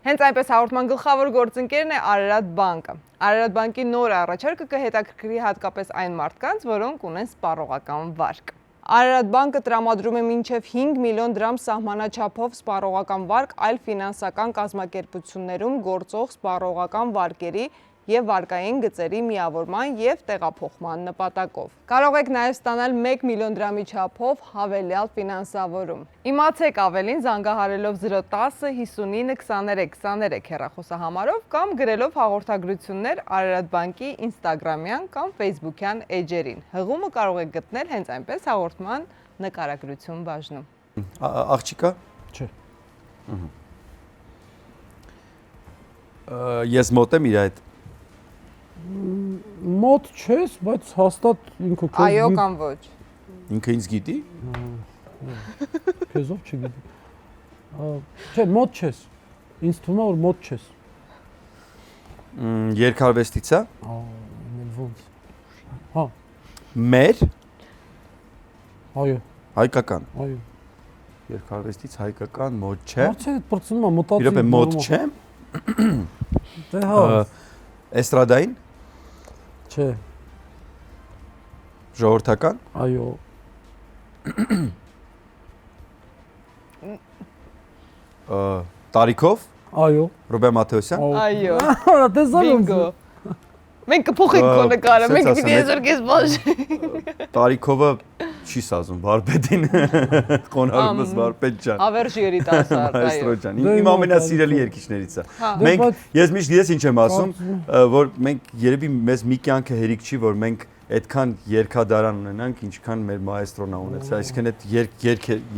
Speaker 5: Հենց այնպես հաղորդման գլխավոր գործընկերն է Արարատ բանկը։ Արարատ բանկի նոր առաջարկը կհետաքրքրի հատկապես այն մարդկանց, որոնք ունեն սպառողական վարկ։ Արարատ բանկը տրամադրում է մինչև 5 միլիոն դրամ սահմանաչափով սպառողական վարկ այլ ֆինանսական կազմակերպություններում գործող սպառողական վարկերի եւ վարկային գծերի միավորման եւ տեղափոխման նպատակով։ Կարող եք նաեւ ստանալ 1 միլիոն դրամի չափով հավելյալ ֆինանսավորում։ Իմացեք ավելին զանգահարելով 010 59 23 23 հեռախոսահամարով կամ գրելով հաղորդագրություններ Արարատ բանկի Instagram-յան կամ Facebook-յան էջերին։ Հղումը կարող եք գտնել հենց այնպես հաղորդման նկարագրություն բաժնում։
Speaker 2: Աղջիկա։
Speaker 3: Չէ։
Speaker 2: Ես մոտ եմ իր հետ։
Speaker 3: Մոտ չես, բայց հաստատ ինքը քեզ
Speaker 5: Այո կամ ոչ։
Speaker 2: Ինքը ինձ գիտի։
Speaker 3: քեզով չգիտի։ Չէ, մոտ չես։ Ինձ թվում է որ մոտ չես։
Speaker 2: Երկարվեստից է։
Speaker 3: Ոնց։ Հա,
Speaker 2: Մեր
Speaker 3: այո,
Speaker 2: հայկական։
Speaker 3: այո։
Speaker 2: Երկարվեստից հայկական մոտ չէ։
Speaker 3: Հարցը բրծնում է մտածի։
Speaker 2: Իրոք է մոտ չեմ։
Speaker 3: Դե հա,
Speaker 2: Էստրադային,
Speaker 3: չէ,
Speaker 2: ժողովրդական,
Speaker 3: այո։
Speaker 2: Տարիքով,
Speaker 3: Այո։
Speaker 2: Ռոբեր Մաթեոսյան։
Speaker 5: Այո։
Speaker 3: Տեսա
Speaker 5: Բինգո։ Մենք կփոխենք քո նկարը, մենք պիտի եզր քեզ բաժ։
Speaker 2: Տարիքովը Չի սազում վարպետին։ Խոնարհումս վարպետ ջան։
Speaker 5: Հավերժ երիտասարդ,
Speaker 2: Մայստրո
Speaker 5: այո։
Speaker 2: ջան, իմ ամենասիրելի երգիչներից է։ Մենք ես միշտ գիտես ինչ եմ ասում, որ մենք երևի մեզ մի կյանքը հերիք չի, որ մենք այդքան երգադարան ունենանք, ինչքան մեր մայստրոն ա ունեցել, այսինքն այդ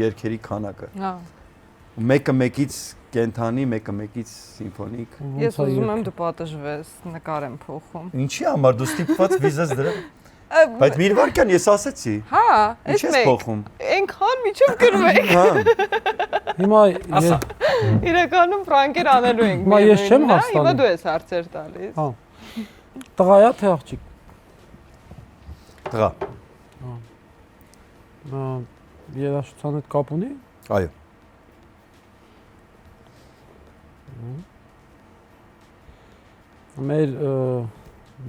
Speaker 2: երգերի քանակը։
Speaker 5: Հա։
Speaker 2: Մեկը մեկից կենթանի, մեկը մեկից սիմֆոնիկ։
Speaker 5: Ես ուզում եմ դու պատժվես, նկար եմ փոխում։
Speaker 2: Ինչի համար դու ստիպված վիզես դրա։ Բայց մի վարքան ես ասեցի։
Speaker 5: Հա,
Speaker 2: Ինչ ես փոխում։
Speaker 5: Այնքան միջով գրվեք։
Speaker 2: Հա։
Speaker 3: Հիմա
Speaker 5: Իրականում ֆրանկեր անելու ենք։
Speaker 3: Հիմա ես չեմ հարց տալիս։
Speaker 5: Հիմա դու ես հարցեր տալիս։
Speaker 3: Հա։ Տղայա թե աղջիկ։
Speaker 2: Տղա։
Speaker 3: Երաժշտության հետ կապ ունի։
Speaker 2: Այո։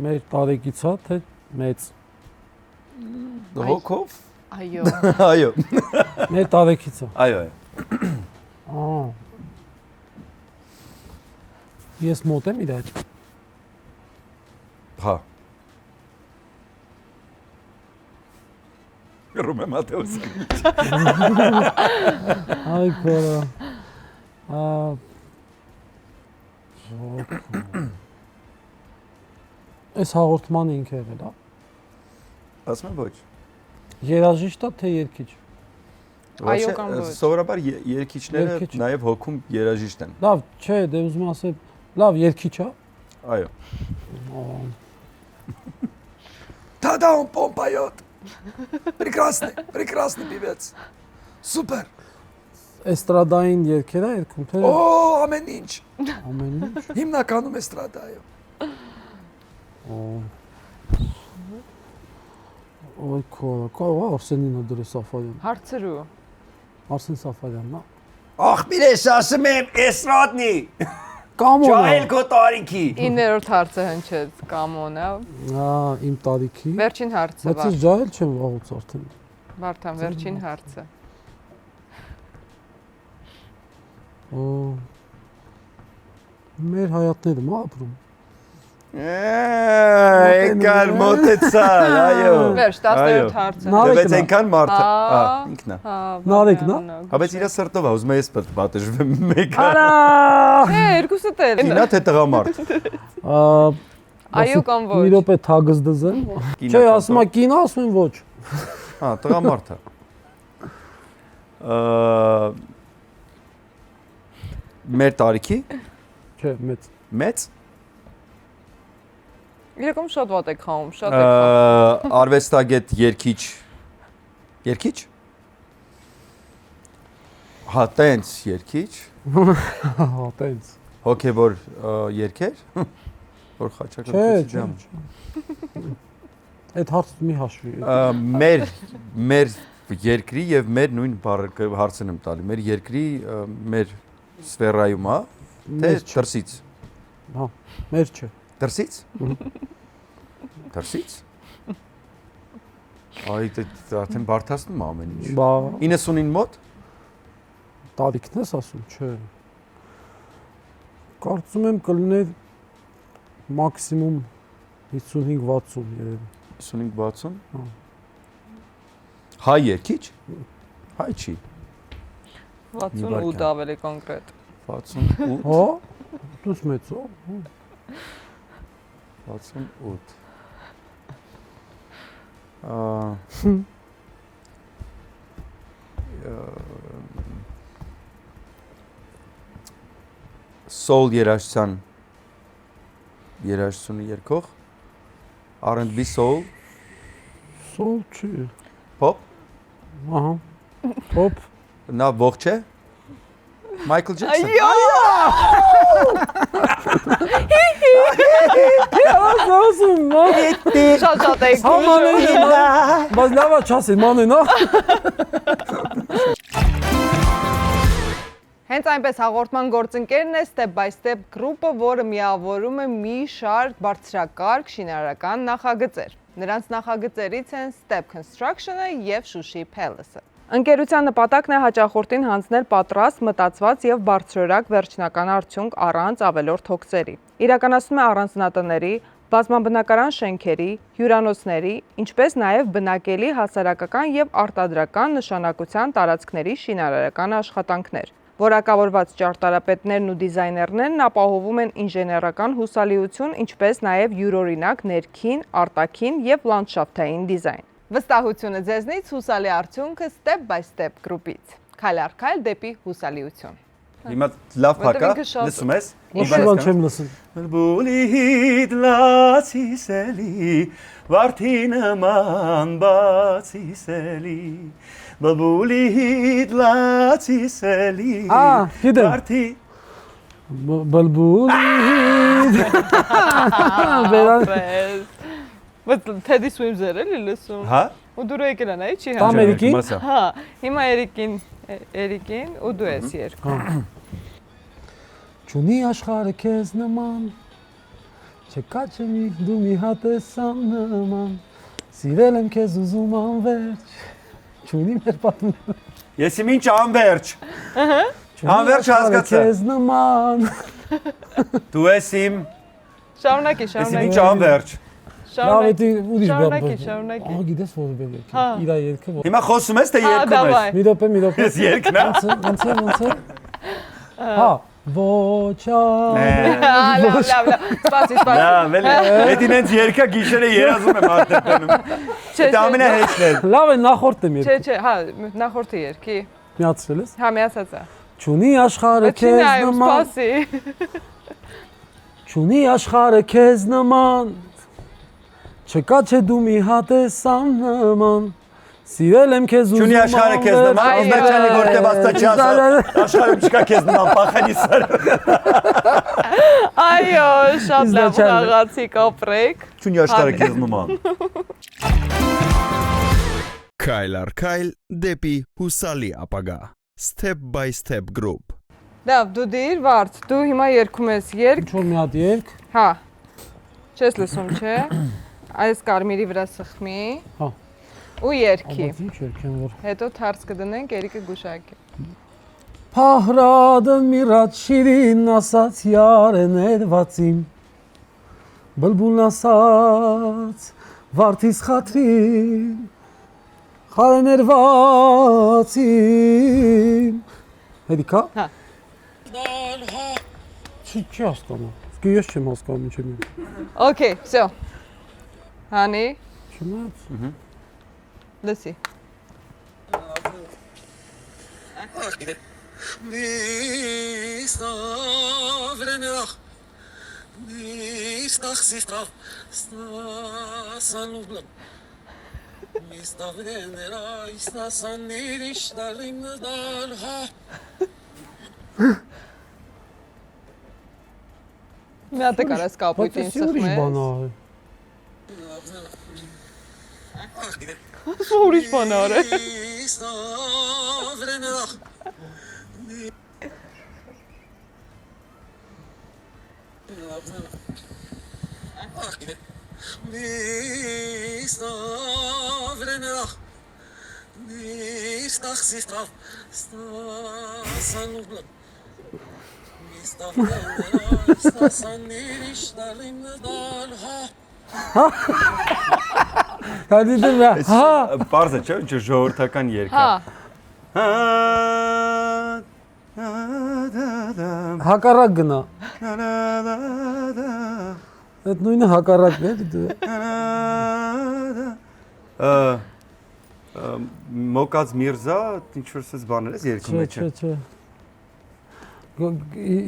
Speaker 3: Մեր տարեկից է թե մեծ։
Speaker 2: Հոգով։
Speaker 5: Այո։
Speaker 2: Այո։
Speaker 3: Մեր տարեկից է։
Speaker 2: Այո։
Speaker 3: Ահա։ Ես մոտ եմ իր հետ։
Speaker 2: Հա։ Ռոմե Մատեոսի։
Speaker 3: Այ կորա։ Այս հաղորդմանը ինքը եղել է։
Speaker 2: Ասում եմ ոչ։
Speaker 3: Երաժիշտ է թե երգիչ։
Speaker 5: Այո կամ ոչ։
Speaker 2: Սովորաբար երգիչները
Speaker 3: Երգիչ։
Speaker 2: նաև հոգում երաժիշտ են։
Speaker 3: Լավ, չէ, դե ուզում եմ ասել, լավ երգիչ է։
Speaker 2: Այո։
Speaker 1: Да-да, он поет. Прекрасный певец. Супер.
Speaker 3: Էստրադային երգեր է երգում թե
Speaker 1: Օ, ամեն ինչ։
Speaker 3: ամեն ինչ։
Speaker 1: Հիմնականում էստրադայով։
Speaker 3: Ոյ կորա, կորա Արսենին ու դրե Սաֆարյան։
Speaker 5: Հարցրու։
Speaker 3: Արսեն Սաֆարյանն է։
Speaker 2: Ախ, միրես ասում եմ էստրադնի։
Speaker 3: Կամոն։
Speaker 2: Ջահել քո տարիքի։
Speaker 5: 9-րդ հարցը հնչեց, կամոնա։
Speaker 3: Հա, իմ տարիքի։
Speaker 5: Վերջին հարցը։
Speaker 3: Բայց ես ջահել չեմ վաղուց արդեն։
Speaker 5: Վարդան, վերջին հարցը։
Speaker 3: Մեր հայատները մա ապրում։
Speaker 2: Եկար մոտեցա, այո։
Speaker 5: Վերջ 10-րդ հարցը։
Speaker 3: Նարեկն
Speaker 2: Բայց այնքան մարդ է։ Ինքն է։
Speaker 3: Նարեկն է։
Speaker 2: Հա, բայց իրա սրտով է, ուզում ես պատժվեմ մեկը։
Speaker 3: Արա։
Speaker 5: Է, երկուսը տել։
Speaker 2: Կինա թե տղամարդ։
Speaker 5: Այո կամ ոչ։
Speaker 3: Մի րոպե թագս դզեմ։ Չէ, ասում եմ կինո, ասում եմ ոչ։
Speaker 2: Հա, տղամարդ է։ Մեր տարիքի
Speaker 3: Չէ, մեծ։
Speaker 2: մեծ
Speaker 5: Իրականում շատ վատ եք խաղում, շատ եք խաղում։
Speaker 2: արվեստագետ երգիչ հա տենց երգիչ
Speaker 3: Հա, տենց։
Speaker 2: հոգևոր երգեր որ
Speaker 3: Չէ,
Speaker 2: խաչակրթության
Speaker 3: չէ։
Speaker 2: ջամ
Speaker 3: Այդ հարցը մի հաշվի։
Speaker 2: մեր երկրի եւ մեր նույն հարցն եմ տալի մեր երկրի մեր սֆերայում է թե դրսից
Speaker 3: Հա, մեր չէ։
Speaker 2: դրսից դրսից այ դա արդեն բարթացնում է ամեն ինչ
Speaker 3: Բա
Speaker 2: 99 մոտ
Speaker 3: տարիքն ես ասում, չէ։ Կարծում եմ կլիներ մաքսիմում 55-60 երևի։
Speaker 2: 55-60
Speaker 3: Հա։
Speaker 2: հայ երկիչ հայ չի
Speaker 5: 68 ավելի կոնկրետ։
Speaker 2: 68
Speaker 3: Հա, դուս մեծ օ։
Speaker 2: 68 Soul երաժշտությունը երգող R&B soul
Speaker 3: Սոլ չի։
Speaker 2: pop
Speaker 3: Ահա։ Հոպ։
Speaker 2: նա ողջ է Michael Jackson
Speaker 3: Ասում եմ։
Speaker 5: Շատ եք։
Speaker 3: Համանեն։ Բայց լավա չասի, մանեն,
Speaker 5: Հենց այնպես հաղորդման գործընկերն է Step by Step Group-ը, որը միավորում է մի շարք բարձրակարգ շինարարական նախագծեր։ Նրանց նախագծերից են Step Construction-ը եւ Շուշի Palace-ը։ Ընկերության նպատակն է հաճախորդին հանձնել պատրաստ, մտածված եւ բարձրորակ վերջնական արդյունք առանց ավելորդ հոգսերի։ Իրականացնում է առանձնատների, բազմաբնակարան շենքերի, հյուրանոցների, ինչպես նաև բնակելի հասարակական եւ արտադրական նշանակության տարածքների շինարարական աշխատանքներ։ Որակավորված ճարտարապետներն ու դիզայներներն ապահովում են ինժեներական հուսալիություն, ինչպես նաև յուրօրինակ ներքին, արտաքին եւ լանդշաֆտային դիզայն։ Վստահությունը ձեզնից հուսալի արդյունքը step by step գրուպից։ Քայլ առ քայլ դեպի հուսալիություն։
Speaker 2: Հիմա լավ փակա,
Speaker 5: ինքը շատ-
Speaker 2: լսում ես։
Speaker 3: Ոչ ոք չեմ լսում։
Speaker 2: Բուլի հիդլացիսելի վարդի նման բացիսելի Բուլի հիդլացիսելի
Speaker 3: գիտեմ։
Speaker 2: վարդի
Speaker 3: Բլբուլի։ Բերան։
Speaker 5: Բայց Teddy Swims-եր էլի լսում։
Speaker 2: Հա։
Speaker 5: Ու դու եկել անայ, չի հա։
Speaker 3: Ամերիկի։
Speaker 5: Հա, հիմա Էրիկին ու դու ես երկու։
Speaker 3: Չունի աշխարհը քեզ նման, չկա չմի դու մի հատ ես նման, սիրել եմ քեզ ուզում անվերջ, չունի մեր պատմություն։
Speaker 2: Ես իմ ինչ անվերջ։ Անվերջ հասկացա։
Speaker 3: Քեզ նման։
Speaker 2: Դու ես իմ,
Speaker 5: Շարունակի,
Speaker 2: ես իմ ինչ
Speaker 5: շարունակի։
Speaker 2: անվերջ։
Speaker 3: Լավ, էդի ուրիշ
Speaker 5: Շարունակի, շարունակի։
Speaker 3: Ահա գիտես որ բեր եկի։
Speaker 5: Հա։
Speaker 3: Իրա երկը։
Speaker 2: Հիմա խոսում ես թե
Speaker 5: Հա,
Speaker 2: երկում
Speaker 5: դավայ։
Speaker 2: ես։
Speaker 3: Մի րոպե։
Speaker 2: Ես երկն եմ։
Speaker 3: Ոնց է։ Հա, ոչ
Speaker 5: Լավ, սպասի։
Speaker 2: Լավ, էդին հենց երկա գիշերը երազում եմ արտեպենում։ Դա ամենահեշտն է։
Speaker 3: Լավ է նախորդ եմ
Speaker 5: Չէ,
Speaker 3: երկը։
Speaker 5: չէ, հա, նախորդը երկի։
Speaker 3: Միացրել ես։
Speaker 5: Հա, միացած է։
Speaker 3: Չունի աշխարհը
Speaker 5: Չի
Speaker 3: քեզ
Speaker 5: նայում,
Speaker 3: նման։
Speaker 5: սպասի։
Speaker 3: Չունի աշխարհը քեզ նման, չկա չէ դու մի հատ ես նման, սիրել եմ քեզ ուզում
Speaker 2: Չունի աշխարհը քեզ նման, ազնաչանի որտեվ աստա չի ասա, աշխարհում չկա քեզ նման, պախանի սար։
Speaker 5: Այո, շատ լավ
Speaker 3: Իզնաչյանը։
Speaker 5: խաղացի կապրեք։
Speaker 2: Չունի աշխարհը քեզ նման։
Speaker 6: Քայլ առ քայլ դեպի հուսալի ապագա։ Step by step group։
Speaker 5: Լավ, դու դիր, վարդ, դու հիմա երգում ես երգ,
Speaker 3: Ինչ-որ մի հատ երգ։
Speaker 5: հա, չես լսում, չէ, այս կարմիրի վրա սխմի,
Speaker 3: Հա։
Speaker 5: ու երգի,
Speaker 3: Բայց ինչ երգ եմ որ։
Speaker 5: հետո թարս կդնենք, երիկը գուշակի։
Speaker 3: Փահրադը միրած շիրին ասաց յարեն էդվացիմ, բլբուլն ասաց վարդիս խատրին, խարեն էրվացիմ, հետիքա։
Speaker 5: Հա։
Speaker 3: Չի հասկանում, ես չեմ հասկանում ինչ եմ։
Speaker 5: Okay, всё։ Հանի,
Speaker 3: Չնայած։
Speaker 5: լսի։ Մի հատ կարաս կապույտին
Speaker 3: Բայց ուրիշ բան
Speaker 5: սխմես։
Speaker 3: է։
Speaker 5: Ուրիշ բան արը։
Speaker 3: Կադիդեմ հա։
Speaker 2: Պարզ է, չէ՞, ինչ ժողովրդական երգ է։
Speaker 5: Հա,
Speaker 3: Հակառակ գնա։ Այդ նույնը հակառակն է դու։
Speaker 2: Մոկաց Միրզա, ինչ որ սես բաներ ես երգում մեջ։
Speaker 3: Չէ։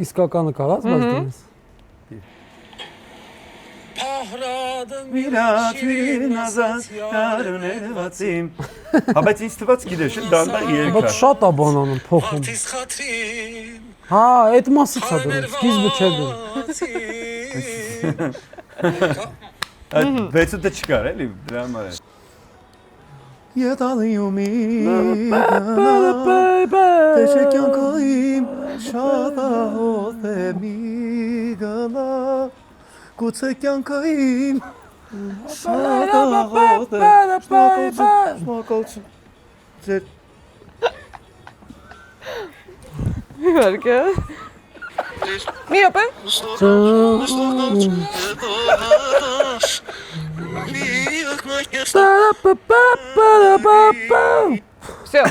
Speaker 3: Իսկականը կարած բայց դες։
Speaker 2: Միրացին ազատ արուներվացիմ։ Հա բայց ինձ թվաց գիտես, դանդաղ երգ
Speaker 3: Բայց
Speaker 2: է։
Speaker 3: շատ է բան անում փոխում։ Հա, այդ մասից է դրում, սկիզբը չէ դրում։
Speaker 2: Այդ վեցուտը չկար էլի, դրա համար է։ Յետալիումի Տեսե կյանքայիմ շատ ահոտ է մի գնա Գուցե կյանքայիմ շատ ահոտ է Շմակալցում Ձեր
Speaker 5: իհարկե։ Մի րոպե։ Всё.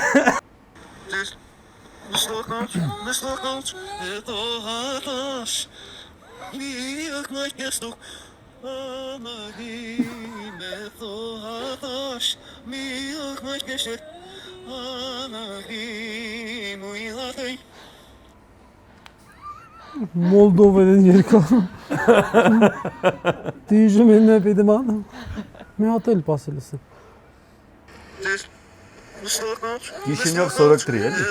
Speaker 3: Մոլդովերեն երկար։ Դիժում են նեպիդման։ Մի հատ էլ պասել ես։
Speaker 2: Գիշինյով 43 էլի։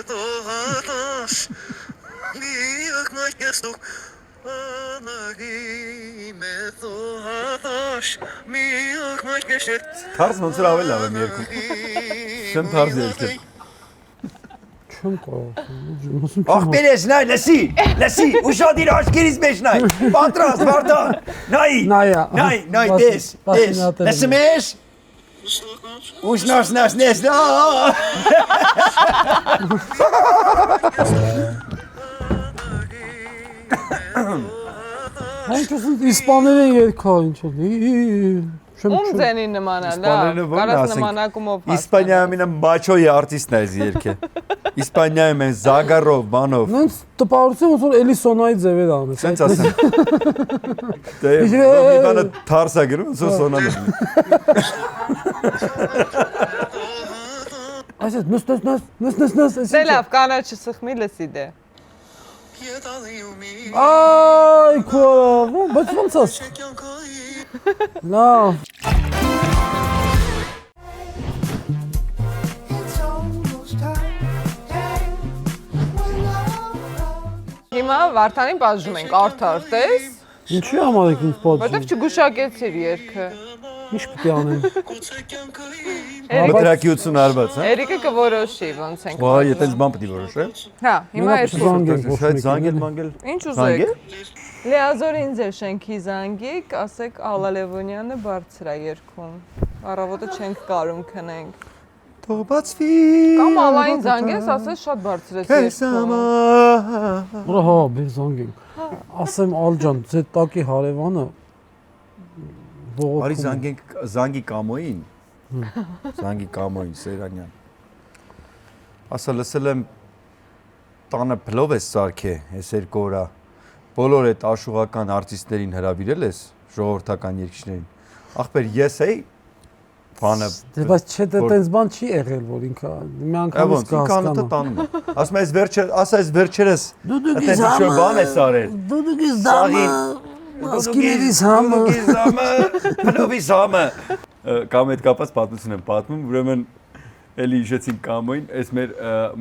Speaker 2: Թարս ոնց որ ավելի լավ եմ երկում։ Չեմ թարս երկել։
Speaker 3: Չեմ կարող։
Speaker 2: Ախպերես նայ, լսի, ուշադիր աչքերից մեջ նայ։ Պատրաստ, Վարդան։ Նայ, դես։ Լսում ես։ Ուշնաշնաշնես դա։
Speaker 3: Հանկուսն իսպաներեն երկա ինչ էլի։
Speaker 5: Ում ձենի նմանա,
Speaker 2: Իսպաներենը ո՞րն
Speaker 5: կարաս
Speaker 2: ասենք։
Speaker 5: նմանակումով հասկանա։
Speaker 2: Իսպանիայում ինը մաչոյի արտիստն է այս երգը։ Իսպանիայում են Զագարով, բանով։
Speaker 3: Նենց տպարություն ոնց որ Էլիսոնայի ձևեր անես։
Speaker 2: Սենց ասեմ։ Դե մի բանը թարսա գրում, ոնց որ սոնան է։
Speaker 3: Այսպես նս։
Speaker 5: Դե լավ, կանաչը սխմի լսի դե։
Speaker 3: Այ քո, բայց ոնց աս։ Լավ։
Speaker 5: Հիմա Վարդանին բաժում ենք, արդար, տես,
Speaker 3: Ինչի համար եք ինձ պատժում։
Speaker 5: որտեվ չգուշակեցիր երգը։
Speaker 3: Ինչ պետք է անեմ։
Speaker 2: Մտրակիություն արված, հա։
Speaker 5: Էրիկը կորոշի, ոնց ենք։
Speaker 2: Վայ, այդպես բան պետք է որոշե։
Speaker 5: Հա, հիմա
Speaker 3: Մենակ
Speaker 5: էս
Speaker 3: զանգել ոչ
Speaker 2: Այդ
Speaker 3: մեկին,
Speaker 2: զանգել,
Speaker 3: էլի։
Speaker 2: մանգել։
Speaker 5: ինչ ուզեք։ Լեազորին ձեր շենքի զանգիկ, ասեք Ալալևոնյանը բարձր է երգում։ Առավոտը չենք կարում քնենք։
Speaker 2: Թող բացվի։
Speaker 5: Կամ Ալային զանգես, ասես շատ բարձր ես երգում։
Speaker 3: Ուրա հա, բեր զանգենք։ Ասեմ Ալջան, ձեր տակի հարևանը
Speaker 2: Արի
Speaker 3: բողոքում։
Speaker 2: զանգի կամոյին։ Զանգի կամոյին Սերանյան։ Ասա լսել եմ տանը փլով ես սարքե, այս երկու օրա։ Բոլոր այդ աշուղական արտիստներին հրավիրել ես, ժողովրդական երգիչներին։ Ախպեր, ես էի բանը։
Speaker 3: Դե բայց չէ, դե տենց բան չի եղել, որ ինքը մի անգամից
Speaker 2: Ինքանը տանում է։ Ասում ես այս վերջերս
Speaker 3: Դուդուկի
Speaker 2: այդպես ինչ-որ բան ես արել։
Speaker 3: Դուդուկի զամը, ասկիներիս համը։
Speaker 2: Փլովի զամը։ Կամ այդ կապած պատմություն եմ պատմում, ուրեմն էլի հիշեցին կամոին, այս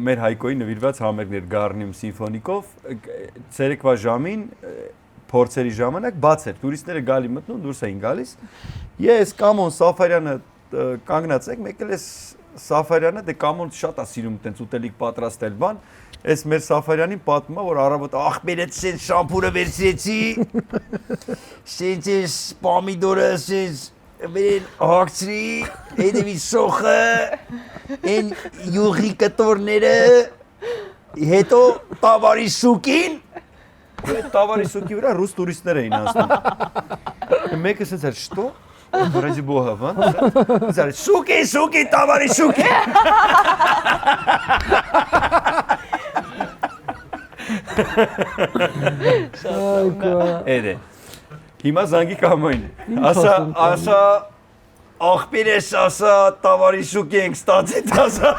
Speaker 2: մեր Հայկոյի նվիրված համերգներ Գառնիում սիմֆոնիկով, ցերեկվա ժամին փորձերի ժամանակ բաց էր, տուրիստները գալի մտնում, դուրս էին գալիս։ Ես Կամոն Սաֆարյանը կանգնած եք, մեկ էլ էս Սաֆարյանը, դե Կամոն շատ է սիրում տենց ուտելիք պատրաստել բան, այս մեր Սաֆարյանին պատմում է, որ առավոտ ախպերից սենց շամփուրը վերցրեցի, սենց էս պոմիդորը սենց Վերին հաղցրի, հետևի սոխը, են յուղի կտորները, հետո տավարի սուկին, տավարի սուկի վրա ռուս տուրիստներ էին ասնում։ Մեկը սենց էր, շտո, վրաջի բոհա, վան, սար, սուկի, տավարի սուկի։ Էդ է։ Հիմա զանգի կամոյն, ասա, աղբիր ես ասա, տավարի շուկ ենք ստացիտ ասա։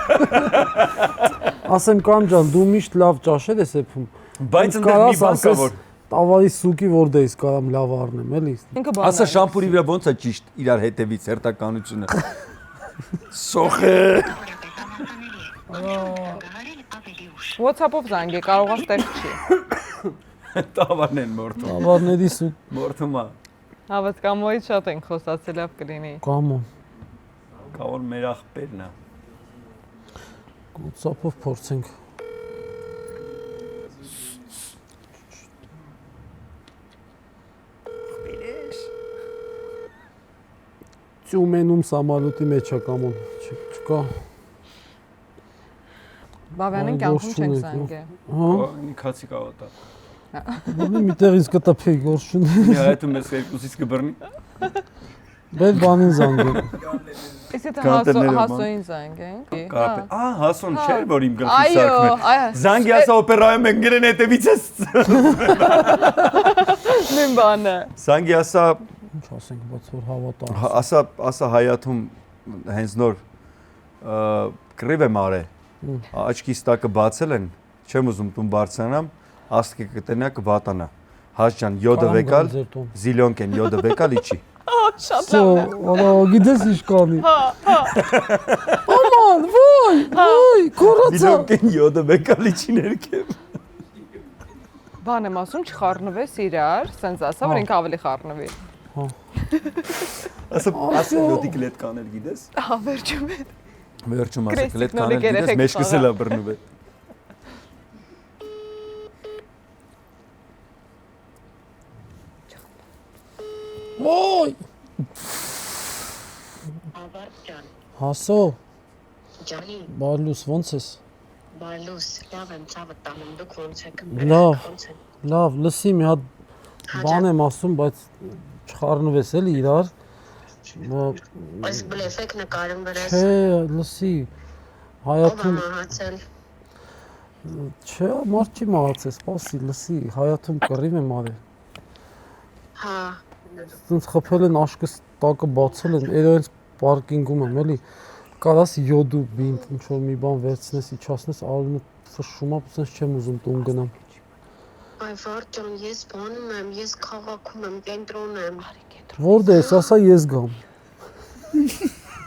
Speaker 3: Ասեմ Կամ ջան, դու միշտ լավ ճաշել ես եփում։
Speaker 2: Բայց ընդեղ մի բան կա որ
Speaker 3: տավարի սուկի որ դեից կարամ լավ առնեմ, էլի։
Speaker 2: ասա շամպուրի վրա ոնց է ճիշտ իրար հետևից հերթականությունը։ Սոխը։
Speaker 5: WhatsApp-ով զանգե, կարող է ստեղ չի։
Speaker 2: Տավարն են մորթում։
Speaker 3: Տավարների սուկ։
Speaker 2: Մորթում է։
Speaker 5: Հավատ կամոյից շատ ենք խոսացել, լավ կլինի։
Speaker 3: Կամո։
Speaker 2: Կավոր մեր աղբերն է։
Speaker 3: WhatsApp-ով փորձենք։ Ծյումենում սամալուտի մեջ է Կամոն, չկա։
Speaker 5: Բավյանին կյանքում չենք զանգե։
Speaker 3: Հա։
Speaker 2: Քացի կավատա։
Speaker 3: Բանի միտեղից կտփեի գործուն։
Speaker 2: Այդ ու մեզ երկուսից կբռնի։
Speaker 3: Բեր բանին զանգել։
Speaker 5: Իսկ եթե
Speaker 2: Կանտերները,
Speaker 5: հասոին զանգենք։
Speaker 2: Կարապե։ Հասոն չէր, որ իմ գլխի
Speaker 5: Այո,
Speaker 2: սարքն է։
Speaker 5: այո։
Speaker 2: Զանգի ասա օպերայում ենք գրեն հետևից ես։
Speaker 5: Նույն բանը։
Speaker 2: Զանգի ասա
Speaker 3: Ինչ ասենք, բայց որ հավատա։
Speaker 2: ասա հայաթում հենց նոր կռիվ եմ արել։ Աչքիս տակը բացել են, չեմ ուզում տուն բարձրանամ, աստղի կտնա կվատանա։ Հաշ ջան, յոդը վեկալ, զիլյոնք են յոդը վեկալ իջի։
Speaker 5: Շատ լավ։
Speaker 3: Ալա, գիտես ինչ կանի։ Աման, ոյ, կորացա։
Speaker 2: Զիլյոնք են յոդը վեկալ իջի ներքև։
Speaker 5: Բան եմ ասում, չխառնվես իրար, սենց ասա, որ ինքը ավելի խառնվի։
Speaker 2: Ասա յոդի կլետկաներ գիտես։
Speaker 5: Ահա վերջում է։
Speaker 2: Վերջում ասա
Speaker 5: Կրեսիկ
Speaker 2: կլետկաներ
Speaker 5: նորեկ
Speaker 2: գիտես,
Speaker 5: երեխեք
Speaker 2: մեջքս էլ է բռնում է։
Speaker 3: Ոյ,
Speaker 7: Ավարտյան,
Speaker 3: հասո,
Speaker 7: ջանի,
Speaker 3: բարլուս ոնց ես։
Speaker 7: բարլուս, լավ եմ ցավը տանում, դուք ոնց եք։
Speaker 3: Լավ, լավ, լսի մի հատ բան եմ ասում, բայց չխառնվես էլի իրար։
Speaker 7: Այս բլեֆեք նկարում վրաս։
Speaker 3: Չէ, լսի,
Speaker 7: Ով
Speaker 3: հայաթում,
Speaker 7: մահացել։
Speaker 3: չէ, մարդ չի մահացել, սպասի, լսի, հայաթում կռիվ եմ արել։
Speaker 7: Հա,
Speaker 3: Սենց խփել են աշկս տակը բացել են, երևից պարկինգում եմ էլի։ Կարաս յոդու բինտ, ինչ-որ մի բան վերցնես, իջացնես, արունը ֆշշում է, սենց չեմ ուզում տուն գնամ։
Speaker 7: այ վարդյան, ես բանում եմ, ես քաղաքում եմ, կենտրոն եմ։
Speaker 3: Որտե ես, ասա ես գամ։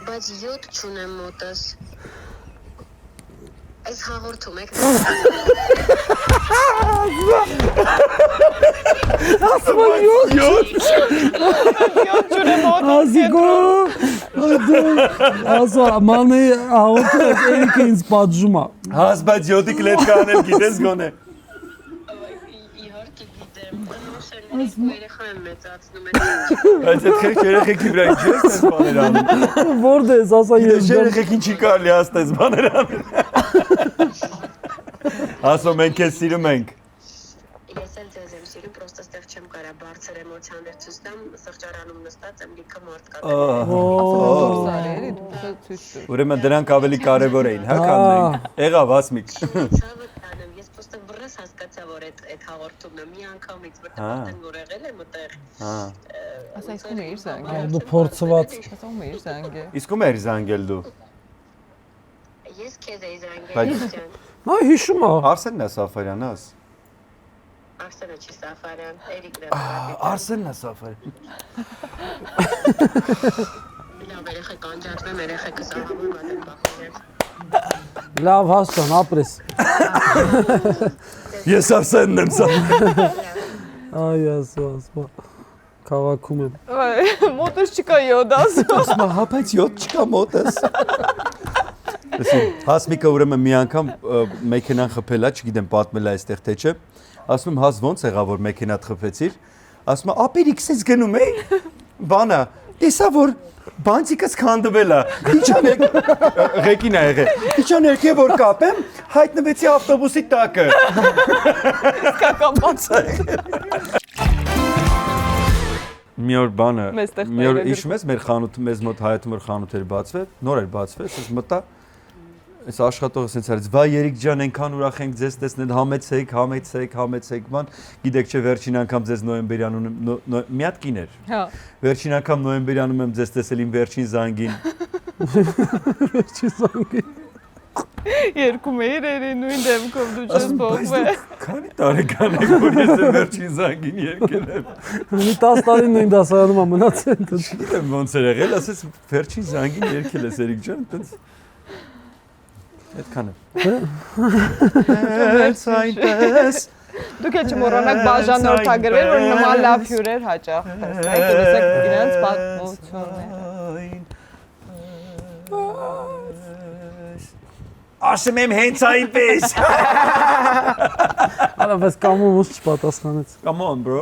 Speaker 7: Բայց յոդ չունեմ մոտս։ Այս հաղորդում եք։
Speaker 3: Ասիկո, ասա, մանե հաղորդում ես էրիքը ինձ պատժում է։
Speaker 2: Հաս, բայց յոդի կլետկաներ գիտես գոնե։
Speaker 7: Իհարկե գիտեմ, նույնիսկ երեխա եմ մեծացնում եմ։
Speaker 2: Բայց այդ խեղճ երեխեքի վրա ինչ ես այս բաներ անում։
Speaker 3: Որտե ես, ասա ես
Speaker 2: Ես
Speaker 3: գամ։
Speaker 2: երեխեքին չի կարելի ասես բաներ անում։ Ասո մենք քեզ սիրում ենք։
Speaker 7: Ես էլ ձեզ եմ սիրում, պրոստը ստեղ չեմ կարա բարձր էմոցիաներ ցույց տամ, սրճարանում նստած եմ լիքը մարդ կա։
Speaker 5: Դուրսարի էլի, դուրսը ցույց տուր։
Speaker 2: Ուրեմն դրանք ավելի կարևոր էին, հա կանենք։ Եղավ ասմիկ։
Speaker 7: Ցավը տանեմ, ես պրոստը վրաս հասկացա, որ այդ հաղորդումն է մի անգամից, որտեղ արդեն որ եղել եմ այդտեղ։
Speaker 2: Հա։
Speaker 5: Ասա իսկում է իր զանգը։
Speaker 3: Դու փորձված։
Speaker 5: Ասա ում է իր զանգը։
Speaker 2: Իսկ ում էր զանգել դու։
Speaker 7: Ես քեզ էի զանգել,
Speaker 2: Բայց-
Speaker 7: ջան։
Speaker 3: Նա հիշում է։
Speaker 2: Արսենն է Սաֆարյան, աս։
Speaker 7: Արսենը չի Սաֆարյան, Էրիկն է։
Speaker 2: Արսենն է Սաֆարյան։
Speaker 7: Լավ, երեխեք անջատվեմ, երեխեքս ահավոր մատեմ բախորեն։
Speaker 3: Լավ հասան, ապրես։
Speaker 2: Ես Արսենն եմ սա։
Speaker 3: Այ ասա, քաղաքում եմ։
Speaker 5: Մոտս չկա յոդաս։
Speaker 2: Ասում եմ, հա, բայց յոթ չկա մոտս։ Լսի, Հասմիկը ուրեմն մի անգամ մեքենան խփել է, չգիտեմ պատմել է այստեղ թե չէ։ Ասում եմ, հաս ոնց եղավ որ մեքենատ խփեցիր։ Ասում եմ, ապերիքսից գնում էի։ Բանա, տեսա որ բանցիկս քանդվել է։ Իջան ղեկին է եղել։ Իջան երկե որ կապեմ, հայտնվեցի ավտոբուսի տակը։
Speaker 5: Իսկական բաց։
Speaker 2: Մի օր բանը,
Speaker 5: Մեզ տեղ
Speaker 2: մի օր
Speaker 5: տեղը
Speaker 2: հիշում ես մեր խանութը մեզ մոտ հայտում էր խանութ էր բացվել, նոր էր բացվել, ես մտա այս աշխատողը ասենց արեց, վայ Երիկ ջան, այնքան ուրախ ենք ձեզ տեսնել, համեցեք, ման, գիտեք չէ վերջին անգամ ձեզ նոյեմբերյանում մի հատ կին էր։
Speaker 5: Հա։
Speaker 2: Վերջին անգամ նոյեմբերյանում եմ ձեզ տեսել իմ վերջին զանգին։
Speaker 3: Չի զանգի։
Speaker 5: Երկում է իրերի նույն դեմքով դու չես փոխվել։
Speaker 2: Քանի տարեկան եք որ ես եմ վերջին զանգին եկել եմ։
Speaker 3: Մի 10 տարի նույն դասարանում եմ մնացել։
Speaker 2: Չգիտեմ ոնց էր եղել, ասես վերջին զանգին եկել ես Երիկ ջան, այդպես այդքան է։ Հենց այնպես
Speaker 5: Դուք էլ չմոռանաք բաժանորդագրվել, որ նման լավ հյուրեր հաճախ տեսնեք, լսեք իրենց պատմությունները։
Speaker 2: Ասում եմ հենց այնպես։
Speaker 3: Արա բայց կամոն ոնց չպատասխանեց։
Speaker 2: Come on bro։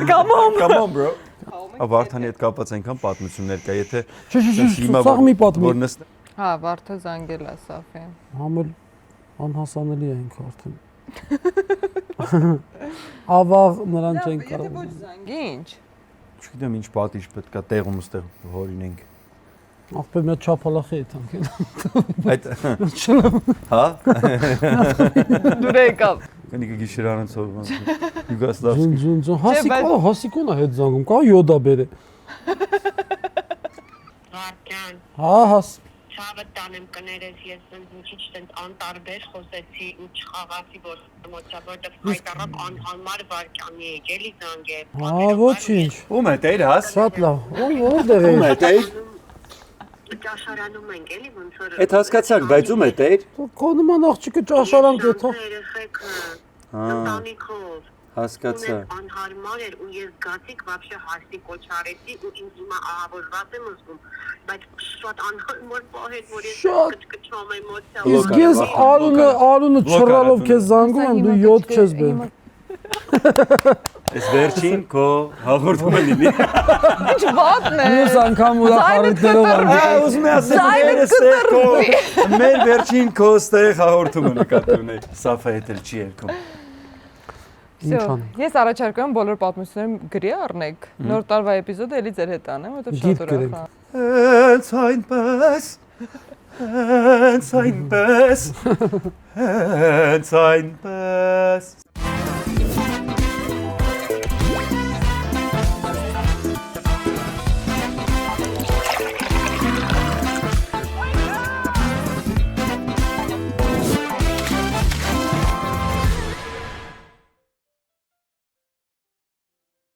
Speaker 5: Come on
Speaker 2: bro։ Վարդանի հետ կապած այնքան պատմություններ կա, եթե
Speaker 3: Չէ, սաղ մի պատմի։
Speaker 2: որ նստի։
Speaker 5: Հա, Վարդը զանգել է Սաֆին։
Speaker 3: Համել անհասանելի է ինքը արդեն։ ավաղ նրան չեն
Speaker 5: Եթե
Speaker 3: կարող։
Speaker 5: ոչ զանգի, ինչ։
Speaker 2: Չգիտեմ ինչ պատիժ պետք է տեղում ստեղ հորինենք։
Speaker 3: Ախպեր մի չափալախի է թանկ։
Speaker 2: Այդ հա
Speaker 5: Դուր եկավ։
Speaker 2: կնիկը գիշերանը ծորվում։ Յուգոսլավ։
Speaker 3: Ջուն, հասիկոն, հասիկոնը հետ զանգում, կա յոդա բերե։
Speaker 7: Վարդան,
Speaker 3: Հա, հաս։
Speaker 7: ցավը տանեմ կներես, ես ինչ տենց անտարբեր խոսեցի ու չխաղացի, որ մոչա, որտեվ հայտարարապ անհարմար վարքանի եք, էլի զանգել։
Speaker 3: Հա, ոչինչ։
Speaker 2: Ում է տեր հաս։
Speaker 3: Շատ լավ։ Որտեղ
Speaker 2: Ում
Speaker 3: է։
Speaker 2: է տեր։
Speaker 7: Ճաշարանում ենք, էլի ոնց որ։
Speaker 2: Այդ հասկացանք, բայց ում է տեր։
Speaker 3: Քո նման աղջիկը ճաշարան գտա։
Speaker 7: Երեխեքը,
Speaker 2: Հա,
Speaker 7: ընտանիքով։
Speaker 2: հասկացա։
Speaker 7: Անհարմար էր ու ես գացիկ вообще հասի կոչարեցի ու ինձ հիմա ահավորված եմ զգում, բայց շատ անհարմար պահ էր, որ ես կչկչում եմ մոտ։
Speaker 3: Իսկ ես Արունը չռալով քեզ զանգում եմ, դու 7 չես բերում։
Speaker 2: Այս վերջին քո հաղորդումը լինի։
Speaker 5: Ինչ վատն է։
Speaker 3: Մյուս անգամ ուրախարիքներով անգամ։
Speaker 2: Ուզում եմ ասել, մեր վերջին քո ստեղ հաղորդումը նկատի ունի։ Սաֆա հետել չի երկում։
Speaker 3: Ինչ անենք։
Speaker 5: Ես առաջարկում եմ բոլոր պատմությունները գրի առնեք։ Նոր տարվա էպիզոդը էլի ձեր հետ անեմ, որովհետև
Speaker 3: Գիրք
Speaker 5: շատ ուրախ
Speaker 3: գրենք։
Speaker 5: եմ։
Speaker 2: Հենց այնպես։